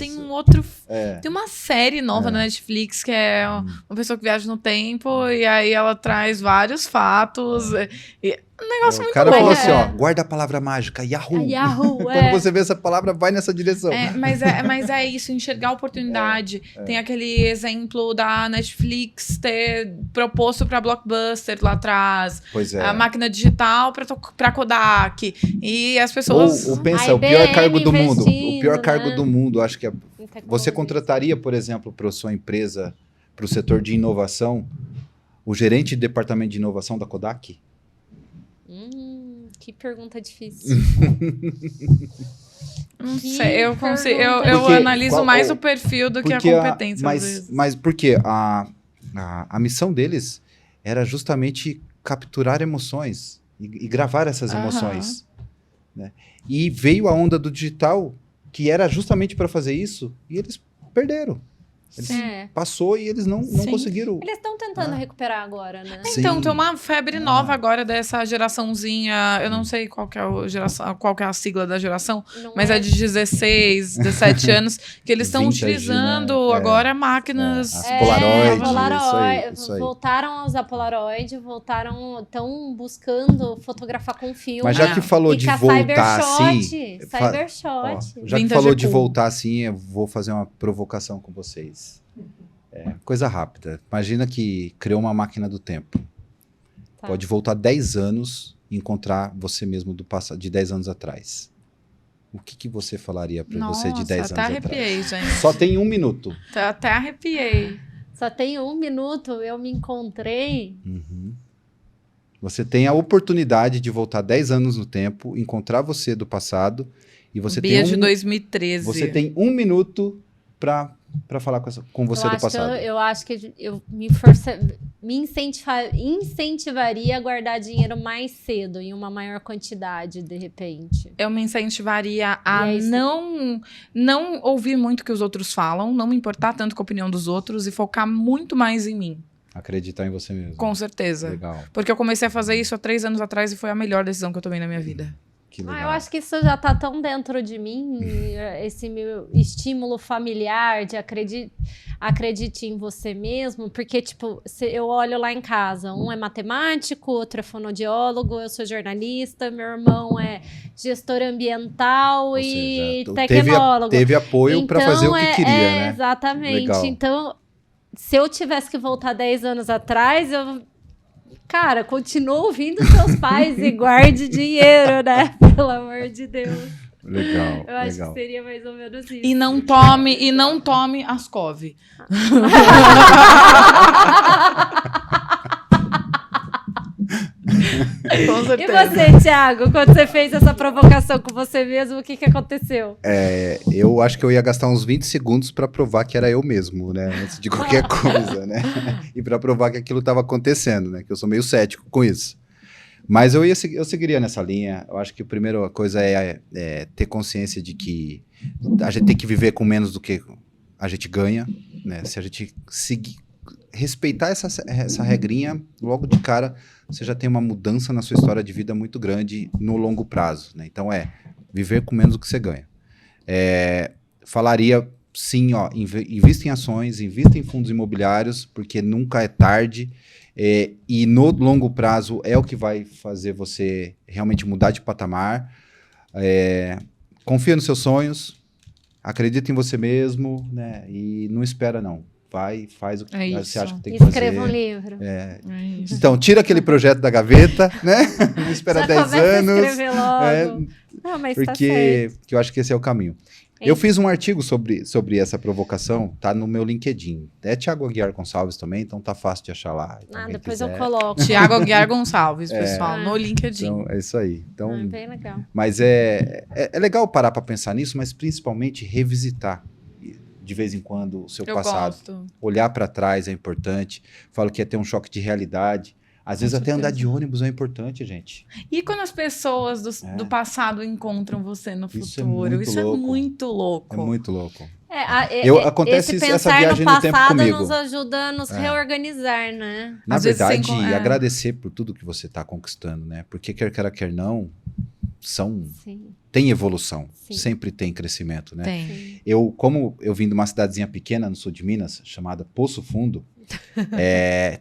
isso. um outro... É. Tem uma série nova na Netflix que é uma pessoa que viaja no tempo e aí ela traz vários fatos. Um negócio O muito cara bom. falou assim, guarda a palavra mágica, Yahoo. Yahoo, Quando você vê essa palavra, vai nessa direção. Mas é isso, enxergar a oportunidade. Tem aquele exemplo da Netflix ter proposto para Blockbuster lá atrás. Pois é. A máquina digital para Kodak. E as pessoas... Ou pensa, A o pior IBM cargo do mundo. O investindo, pior cargo né? do mundo, acho que é... Muita Você coisa. contrataria, por exemplo, para a sua empresa, para o setor de inovação, o gerente de departamento de inovação da Kodak? Que pergunta difícil. Não Que sei, eu pergunta. eu Porque analiso mais o perfil do que a competência, às vezes. Mas por quê? A missão deles era justamente capturar emoções e gravar essas emoções. Né? E veio a onda do digital que era justamente para fazer isso, e eles perderam. Eles passou e eles não conseguiram. Eles estão tentando recuperar agora, né? Então, Sim. tem uma febre nova agora dessa geraçãozinha. Eu não sei qual que é a sigla da geração, Não mas é de 16, 17 anos, que eles estão Vintage, utilizando né? agora máquinas. As Polaroid, Polaroid, isso aí. voltaram a usar Polaroid, estão buscando fotografar com filme. Mas já que falou de com a voltar assim, Cybershot. ó, já que Vintage falou é de cool. voltar assim, eu vou fazer uma provocação com vocês. Coisa rápida. Imagina que criou uma máquina do tempo. Tá. Pode voltar 10 anos e encontrar você mesmo do passado, de 10 anos atrás. O que você falaria para você de 10 anos até atrás? arrepiei, gente. Só tem 1 minuto. Até arrepiei. Só tem 1 minuto, eu me encontrei. Uhum. Você tem a oportunidade de voltar 10 anos no tempo, encontrar você do passado, e você Bia tem de 2013. você tem 1 minuto para falar com você do passado. Eu acho que eu me incentivaria a guardar dinheiro mais cedo, em uma maior quantidade, de repente. Eu me incentivaria a E aí, não ouvir muito o que os outros falam, não me importar tanto com a opinião dos outros e focar muito mais em mim. Acreditar em você mesmo. Com certeza. Legal. Porque eu comecei a fazer isso há 3 anos atrás e foi a melhor decisão que eu tomei na minha vida. Que legal. Eu acho que isso já tá tão dentro de mim, esse meu estímulo familiar de acredite em você mesmo, porque, tipo, eu olho lá em casa, um é matemático, outro é fonoaudiólogo, eu sou jornalista, meu irmão é gestor ambiental Ou e seja, tecnólogo. Teve apoio para fazer o que queria, né? Exatamente. Legal. Então, se eu tivesse que voltar 10 anos atrás, cara, continua ouvindo seus pais e guarde dinheiro, né? Pelo amor de Deus. Legal. Eu acho legal. que seria mais ou menos isso. E não tome Ascov. Com E certeza. você, Thiago, quando você fez essa provocação com você mesmo, o que aconteceu? Eu acho que eu ia gastar uns 20 segundos para provar que era eu mesmo, né? Antes de qualquer coisa, né? E para provar que aquilo estava acontecendo, né? Que eu sou meio cético com isso. Mas eu seguiria nessa linha. Eu acho que a primeira coisa é ter consciência de que a gente tem que viver com menos do que a gente ganha, né? Se a gente respeitar essa regrinha, logo de cara, você já tem uma mudança na sua história de vida muito grande no longo prazo, né? Então viver com menos do que você ganha. Falaria, sim, invista em ações, invista em fundos imobiliários, porque nunca é tarde, e no longo prazo é o que vai fazer você realmente mudar de patamar. Confia nos seus sonhos, acredita em você mesmo, né? E não espera, não. Vai, faz o que você acha que tem que fazer. Escreva um livro. É isso. Então, tira aquele projeto da gaveta, né? Não espera Já 10 começa anos. a escrever logo. Não, mas tá certo. Porque eu acho que esse é o caminho. Eu fiz um artigo sobre essa provocação, tá no meu LinkedIn. É Thiago Aguiar Gonçalves também, então tá fácil de achar lá. Depois eu coloco. Thiago Aguiar Gonçalves, pessoal, no LinkedIn. Então, é isso aí. Então, Bem legal. mas é legal parar para pensar nisso, mas principalmente revisitar de vez em quando o seu Eu passado. gosto. Olhar para trás é importante. Falo que é ter um choque de realidade. Às vezes até andar de ônibus é importante, gente. E quando as pessoas do passado encontram você no Isso é futuro? muito Isso louco. é muito louco. É muito louco. Acontece esse essa pensar viagem no no tempo passado comigo. nos ajuda a nos reorganizar, né? Na Às vezes verdade, sem agradecer por tudo que você está conquistando, né? Porque quer queira, quer não, Sim. tem evolução. Sim. Sempre tem crescimento, né? Tem. Como eu vim de uma cidadezinha pequena no sul de Minas, chamada Poço Fundo,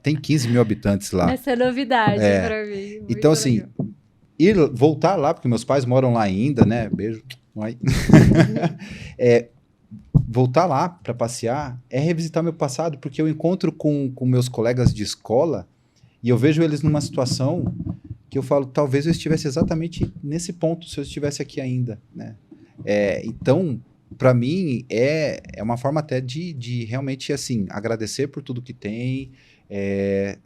tem 15 mil habitantes lá. Essa é novidade pra mim. Muito Então, assim, legal. voltar lá, porque meus pais moram lá ainda, né? Beijo, mãe. Voltar lá para passear é revisitar meu passado, porque eu encontro com meus colegas de escola e eu vejo eles numa situação que eu falo, talvez eu estivesse exatamente nesse ponto, se eu estivesse aqui ainda, né? Então, para mim, é uma forma até de realmente, assim, agradecer por tudo que tem,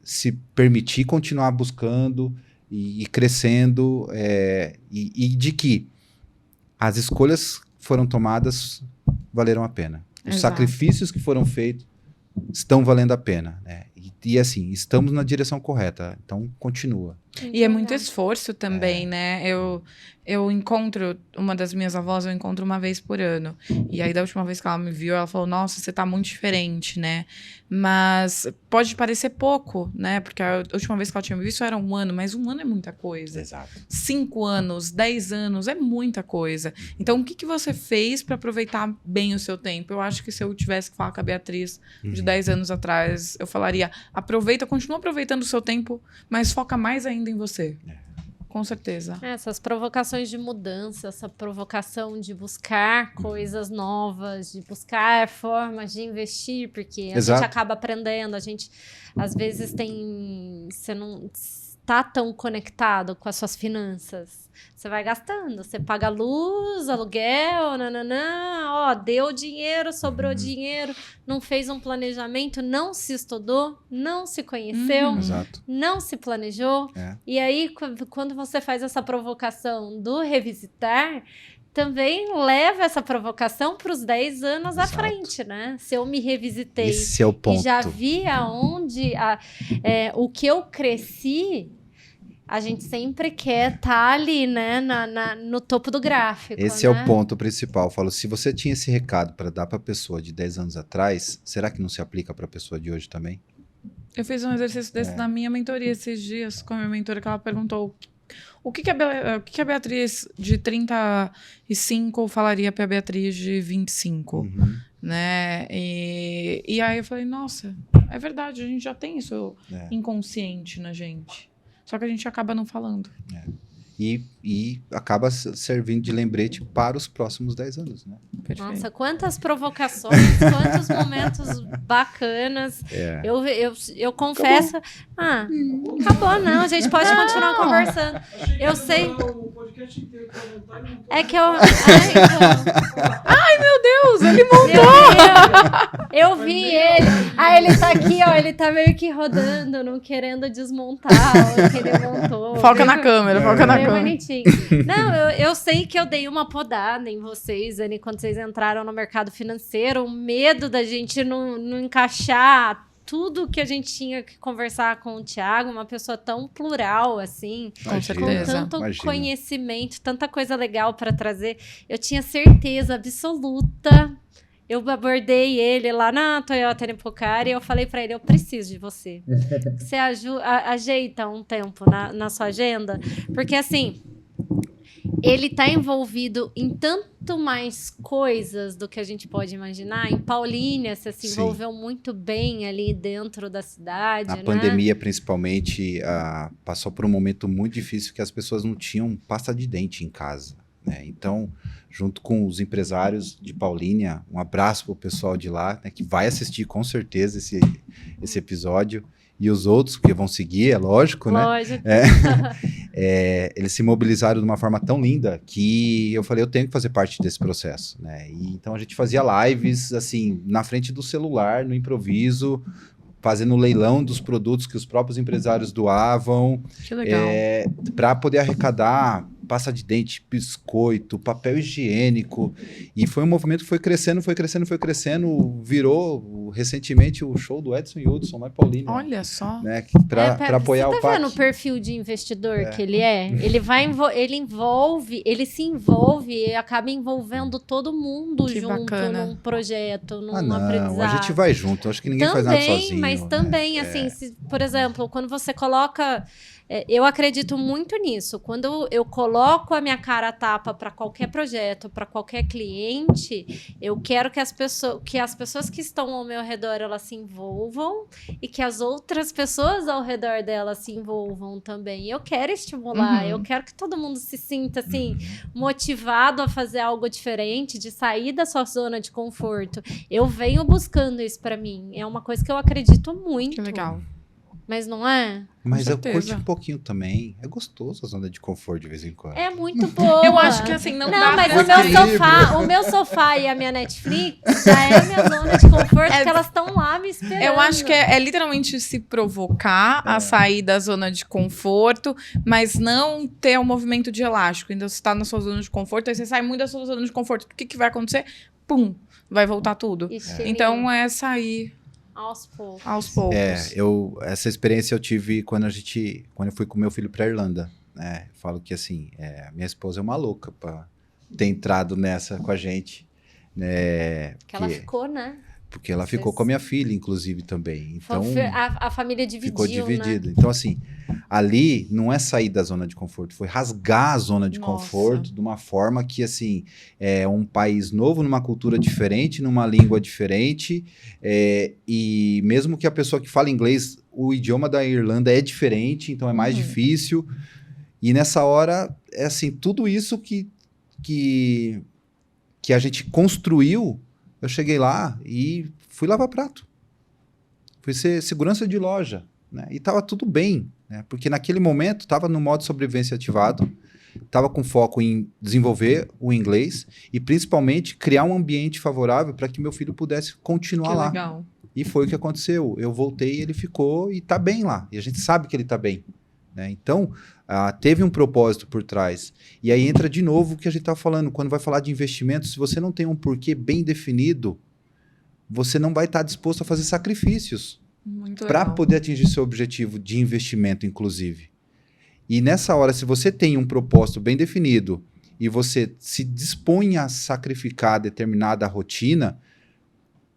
se permitir continuar buscando e crescendo, e de que as escolhas foram tomadas valeram a pena. Os Exato. sacrifícios que foram feitos estão valendo a pena, né? E assim, estamos na direção correta, então continua. E é muito esforço também, né? Eu encontro, uma das minhas avós, eu encontro uma vez por ano. E aí, da última vez que ela me viu, ela falou, nossa, você tá muito diferente, né? Mas pode parecer pouco, né? Porque a última vez que ela tinha me visto era 1 ano, mas 1 ano é muita coisa. Exato. 5 anos, 10 anos, é muita coisa. Então, o que você fez para aproveitar bem o seu tempo? Eu acho que se eu tivesse que falar com a Beatriz de 10 anos atrás, eu falaria, continua aproveitando o seu tempo, mas foca mais ainda em você. Com certeza. Essas provocações de mudança, essa provocação de buscar coisas novas, de buscar formas de investir, porque a gente acaba aprendendo, a gente às vezes você não está tão conectado com as suas finanças. Você vai gastando, você paga luz, aluguel, deu dinheiro, sobrou dinheiro, não fez um planejamento, não se estudou, não se conheceu, não se planejou. E aí, quando você faz essa provocação do revisitar, também leva essa provocação para os 10 anos à frente, né? Se eu me revisitei Esse é o ponto. E já vi aonde o que eu cresci, a gente sempre quer estar ali, né, no topo do gráfico. Esse é o ponto principal. Eu falo, se você tinha esse recado para dar para a pessoa de 10 anos atrás, será que não se aplica para a pessoa de hoje também? Eu fiz um exercício desse na minha mentoria esses dias, com a minha mentora, que ela perguntou o que a Beatriz de 35 falaria para a Beatriz de 25, né? E aí eu falei, nossa, é verdade, a gente já tem isso inconsciente na gente. Só que a gente acaba não falando. E acaba servindo de lembrete para os próximos 10 anos, né? Perfeito. Nossa, quantas provocações, quantos momentos bacanas. Eu confesso... acabou não, a gente pode continuar conversando. Eu sei... É que eu... Ai, meu Deus, ele montou! Eu vi ele. Ele tá aqui, ó, ele tá meio que rodando, não querendo desmontar o que ele montou. Foca na câmera, foca na câmera. Bonitinho. Não, eu sei que eu dei uma podada em vocês, Anny, quando vocês entraram no mercado financeiro, o medo da gente não encaixar tudo que a gente tinha que conversar com o Thiago, uma pessoa tão plural, assim, com certeza. Com tanto conhecimento, tanta coisa legal para trazer. Eu tinha certeza absoluta. Eu abordei ele lá na Toyota Nippokari e eu falei para ele, eu preciso de você. Você ajeita um tempo na sua agenda? Porque, assim, ele está envolvido em tanto mais coisas do que a gente pode imaginar. Em Paulínia, você se envolveu muito bem ali dentro da cidade, A pandemia, principalmente, passou por um momento muito difícil que as pessoas não tinham pasta de dente em casa, né? Então, junto com os empresários de Paulínia, um abraço para o pessoal de lá, né, que vai assistir com certeza esse episódio, e os outros que vão seguir, é lógico, né? Lógico. Eles se mobilizaram de uma forma tão linda que eu falei, eu tenho que fazer parte desse processo, né? E então a gente fazia lives, assim, na frente do celular, no improviso, fazendo leilão dos produtos que os próprios empresários doavam. Que legal. Para poder arrecadar pasta de dente, biscoito, papel higiênico. E foi um movimento que foi crescendo, virou recentemente o show do Edson Hudson, lá em Paulínia. Olha só. Né, para apoiar o PAC. Você tá vendo o perfil de investidor que ele é? Ele se envolve e acaba envolvendo todo mundo que junto bacana. Num projeto, num não, aprendizado. A gente vai junto, acho que ninguém faz nada sozinho. Mas também, assim, por exemplo, quando você coloca... Eu acredito muito nisso. Quando eu coloco a minha cara a tapa para qualquer projeto, para qualquer cliente, eu quero que as pessoas que estão ao meu redor elas se envolvam e que as outras pessoas ao redor delas se envolvam também. Eu quero estimular, eu quero que todo mundo se sinta assim motivado a fazer algo diferente, de sair da sua zona de conforto. Eu venho buscando isso para mim. É uma coisa que eu acredito muito. Que legal. Mas não é? Mas eu curto um pouquinho também. É gostoso a zona de conforto de vez em quando. É muito boa. Eu acho que assim, não dá mas pra... o meu sofá e a minha Netflix já é a minha zona de conforto, porque elas estão lá me esperando. Eu acho que é literalmente se provocar a sair da zona de conforto, mas não ter um movimento de elástico. Então, você está na sua zona de conforto, aí você sai muito da sua zona de conforto. O que vai acontecer? Pum! Vai voltar tudo. Então, é sair Aos poucos. Aos poucos. Essa experiência eu tive quando eu fui com meu filho para Irlanda, né? Eu falo que assim, minha esposa é uma louca para ter entrado nessa com a gente, né? Porque ela ficou, né? Porque ela ficou com a minha filha, inclusive, também. Então, a família dividiu, ficou dividida. né? Então, assim, ali não é sair da zona de conforto, foi rasgar a zona de conforto de uma forma que, assim, é um país novo, numa cultura diferente, numa língua diferente, e mesmo que a pessoa que fala inglês, o idioma da Irlanda é diferente, então é mais difícil. E nessa hora, é assim, tudo isso que a gente construiu, eu cheguei lá e fui lavar prato. Fui ser segurança de loja, né? E tava tudo bem, né? Porque naquele momento tava no modo sobrevivência ativado, tava com foco em desenvolver o inglês e principalmente criar um ambiente favorável para que meu filho pudesse continuar lá. Legal. E foi o que aconteceu. Eu voltei, ele ficou e tá bem lá. E a gente sabe que ele tá bem, né? Então, teve um propósito por trás. E aí entra de novo o que a gente estava falando. Quando vai falar de investimento, se você não tem um porquê bem definido, você não vai estar disposto a fazer sacrifícios para poder atingir seu objetivo de investimento, inclusive. E nessa hora, se você tem um propósito bem definido e você se dispõe a sacrificar determinada rotina,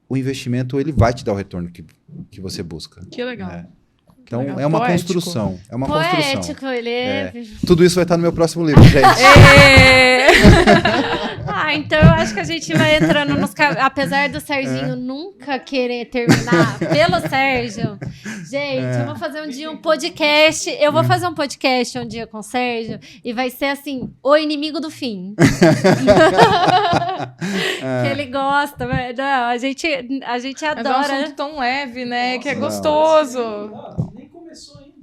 o investimento ele vai te dar o retorno que você busca. Que legal. Né? Então, legal. é uma Poético. construção. É uma Poético, construção. ele é... Tudo isso vai estar no meu próximo livro, gente. Então eu acho que a gente vai entrando nos... Apesar do Serginho nunca querer terminar, pelo Sérgio, gente, eu vou fazer um dia um podcast, eu vou fazer um podcast um dia com o Sérgio, e vai ser assim, o inimigo do fim. Que ele gosta, mas não, a gente adora. Mas é um assunto tão leve, né? Nossa, que é não. gostoso. Nem começou ainda.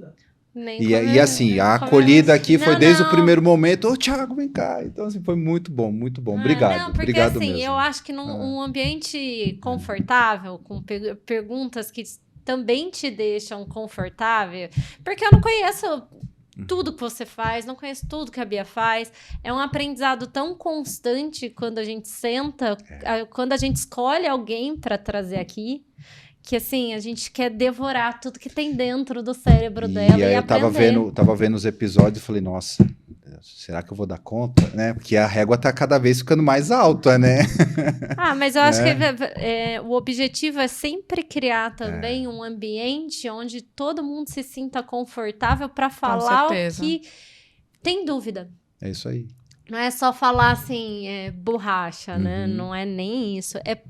E assim, a acolhida aqui foi Não, desde não. o primeiro momento. Ô, Thiago, vem cá. Então, assim, foi muito bom, muito bom. Obrigado. Não, porque Obrigado assim, mesmo. eu acho que num ambiente confortável, com perguntas que também te deixam confortável, porque eu não conheço tudo que você faz, não conheço tudo que a Bia faz. É um aprendizado tão constante quando a gente senta, quando a gente escolhe alguém para trazer aqui, que assim, a gente quer devorar tudo que tem dentro do cérebro dela e aí eu aprender. tava vendo os episódios e falei, nossa, será que eu vou dar conta? Né? Porque a régua tá cada vez ficando mais alta, né? Mas eu acho que o objetivo é sempre criar também um ambiente onde todo mundo se sinta confortável para falar o que tem dúvida. É isso aí. Não é só falar assim, borracha, né? Não é nem isso. É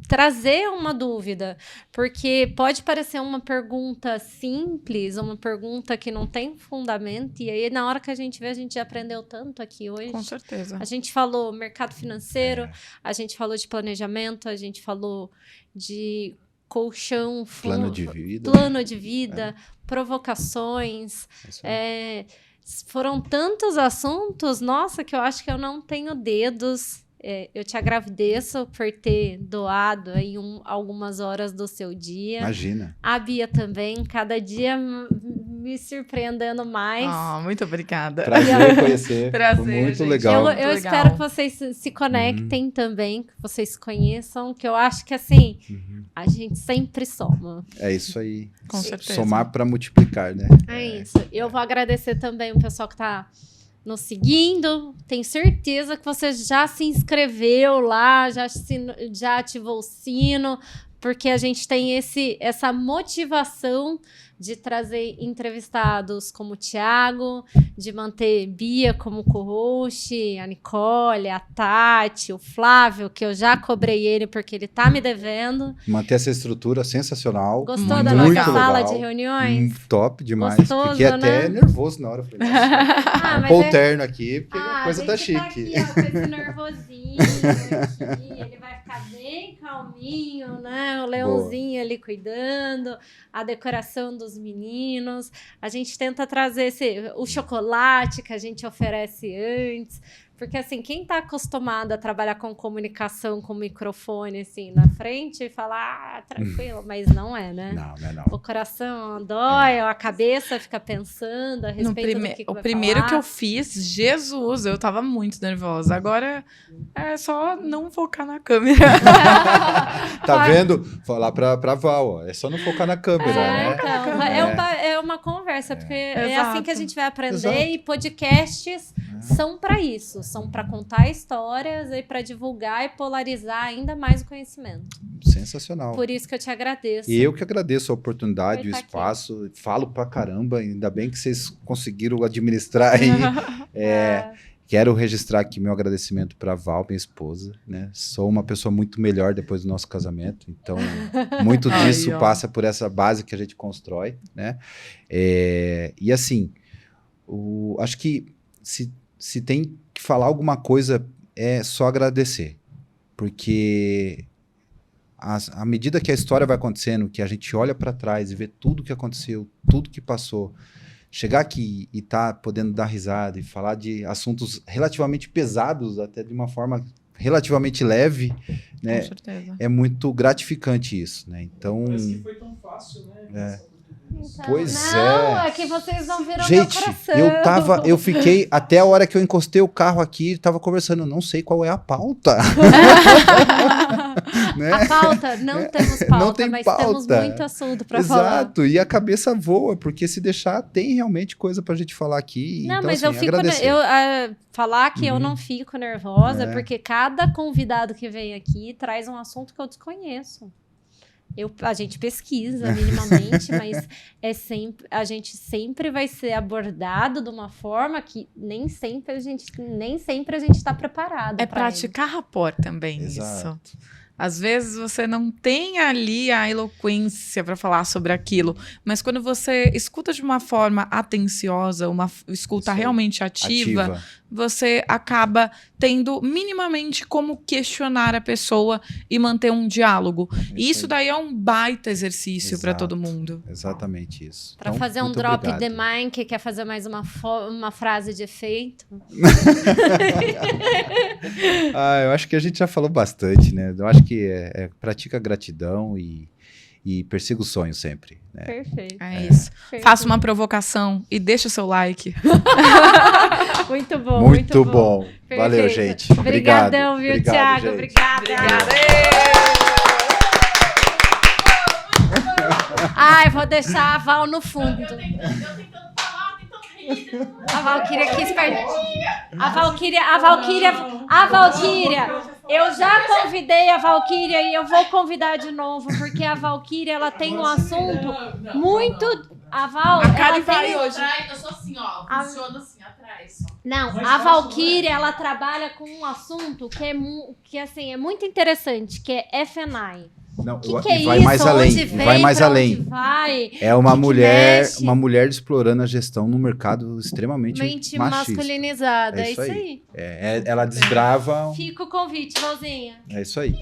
trazer uma dúvida, porque pode parecer uma pergunta simples, uma pergunta que não tem fundamento, e aí na hora que a gente vê, a gente já aprendeu tanto aqui hoje. Com certeza. A gente falou mercado financeiro, a gente falou de planejamento, a gente falou de colchão, Plano de vida. provocações, É isso aí. foram tantos assuntos, nossa, que eu acho que eu não tenho dedos. Eu te agradeço por ter doado aí algumas horas do seu dia. Imagina. A Bia também, cada dia me surpreendendo mais. Muito obrigada. Prazer conhecer. Prazer, Foi muito gente. legal. Eu Muito legal. espero que vocês se conectem também, que vocês se conheçam, que eu acho que assim, a gente sempre soma. É isso aí. Com certeza. Somar para multiplicar, né? É isso. Eu vou agradecer também o pessoal que está nos seguindo. Tenho certeza que você já se inscreveu lá, já ativou o sino, porque a gente tem essa motivação de trazer entrevistados como o Thiago, de manter Bia como co-host, a Nicole, a Tati, o Flávio, que eu já cobrei ele porque ele tá me devendo. Manter essa estrutura sensacional. Gostou muito da nossa legal. sala de reuniões? Top demais. Gostoso, Fiquei até né? nervoso na hora. Falei, nossa, Mas pôr o terno aqui, porque a coisa tá gente chique. Tá aqui, ó, com esse nervosinho aqui. Ele vai ficar bem calminho, né? O leãozinho ali cuidando, a decoração dos meninos. A gente tenta trazer o chocolate que a gente oferece antes, Porque, assim, quem tá acostumado a trabalhar com comunicação, com microfone, assim, na frente, fala, tranquilo, mas não é, né? Não, não. O coração dói, a cabeça fica pensando a respeito do que O vai primeiro falar. que eu fiz, Jesus, eu tava muito nervosa. Agora é só não focar na câmera. Tá vendo? Falar pra Val, ó. É só não focar na câmera, né? Então, é uma conversa, porque é Exato. assim que a gente vai aprender. Exato. E podcasts são para isso, são para contar histórias e para divulgar e polarizar ainda mais o conhecimento. Sensacional. Por isso que eu te agradeço. E eu que agradeço a oportunidade, Por o estar aqui. espaço. Falo pra caramba, ainda bem que vocês conseguiram administrar aí. Quero registrar aqui meu agradecimento para Val, minha esposa, né? Sou uma pessoa muito melhor depois do nosso casamento, então muito disso Aí, ó. passa por essa base que a gente constrói, né? E assim, acho que se tem que falar alguma coisa é só agradecer, porque à medida que a história vai acontecendo, que a gente olha para trás e vê tudo que aconteceu, tudo que passou, chegar aqui e estar podendo dar risada e falar de assuntos relativamente pesados, até de uma forma relativamente leve, né? Com certeza. É muito gratificante isso, né? Então, Parece que foi tão fácil, né? Então, Pois não, é. é que vocês não viram gente, meu coração. eu fiquei até a hora que eu encostei o carro aqui, tava conversando, não sei qual é a pauta. Né? A pauta, não temos pauta, Não tem mas pauta. temos muito assunto para falar. Exato, e a cabeça voa, porque se deixar, tem realmente coisa pra gente falar aqui. Não, então, mas assim, eu fico. agradecer. Falar que eu Uhum. não fico nervosa, É. porque cada convidado que vem aqui traz um assunto que eu desconheço. A gente pesquisa minimamente, mas a gente sempre vai ser abordado de uma forma que nem sempre a gente está preparado. É pra praticar rapport também, Exato. isso. Às vezes você não tem ali a eloquência para falar sobre aquilo, mas quando você escuta de uma forma atenciosa, uma escuta Isso aí. realmente ativa, você acaba tendo minimamente como questionar a pessoa e manter um diálogo. E isso aí. daí é um baita exercício para Exato. todo mundo. Exatamente isso. Para Então, fazer um muito drop obrigado. the mic, que quer fazer mais uma frase de efeito. Eu acho que a gente já falou bastante, né? Eu acho que pratica gratidão e persiga o sonho sempre. Né? Perfeito. É isso. Perfeito. Faça uma provocação e deixa o seu like. Muito bom. Muito bom. Perfeito. Valeu, gente. Obrigado. Obrigadão, viu, Obrigado, Thiago? gente. Obrigada. Ai, vou deixar a Val no fundo. Eu tentando falar, tentando rir. A Valquíria quis A Valquíria. Eu já convidei a Valquíria e eu vou convidar de novo, porque a Valquíria, ela tem um assunto muito... A Val, A Kali ela vai tem... hoje. Atrás, eu sou assim, ó. Funciona assim, atrás. Só. Não, Mais a fácil, Valquíria, ela trabalha com um assunto que assim, é muito interessante, que é FNAI. Não, Que e é vai isso? mais além. Onde E vem, vai mais pra além. onde vai? É uma que mulher, mexe? uma mulher explorando a gestão num mercado extremamente Mente machista. masculinizada, é isso aí. Ela desbrava. Fica o convite, Valzinha. É isso aí.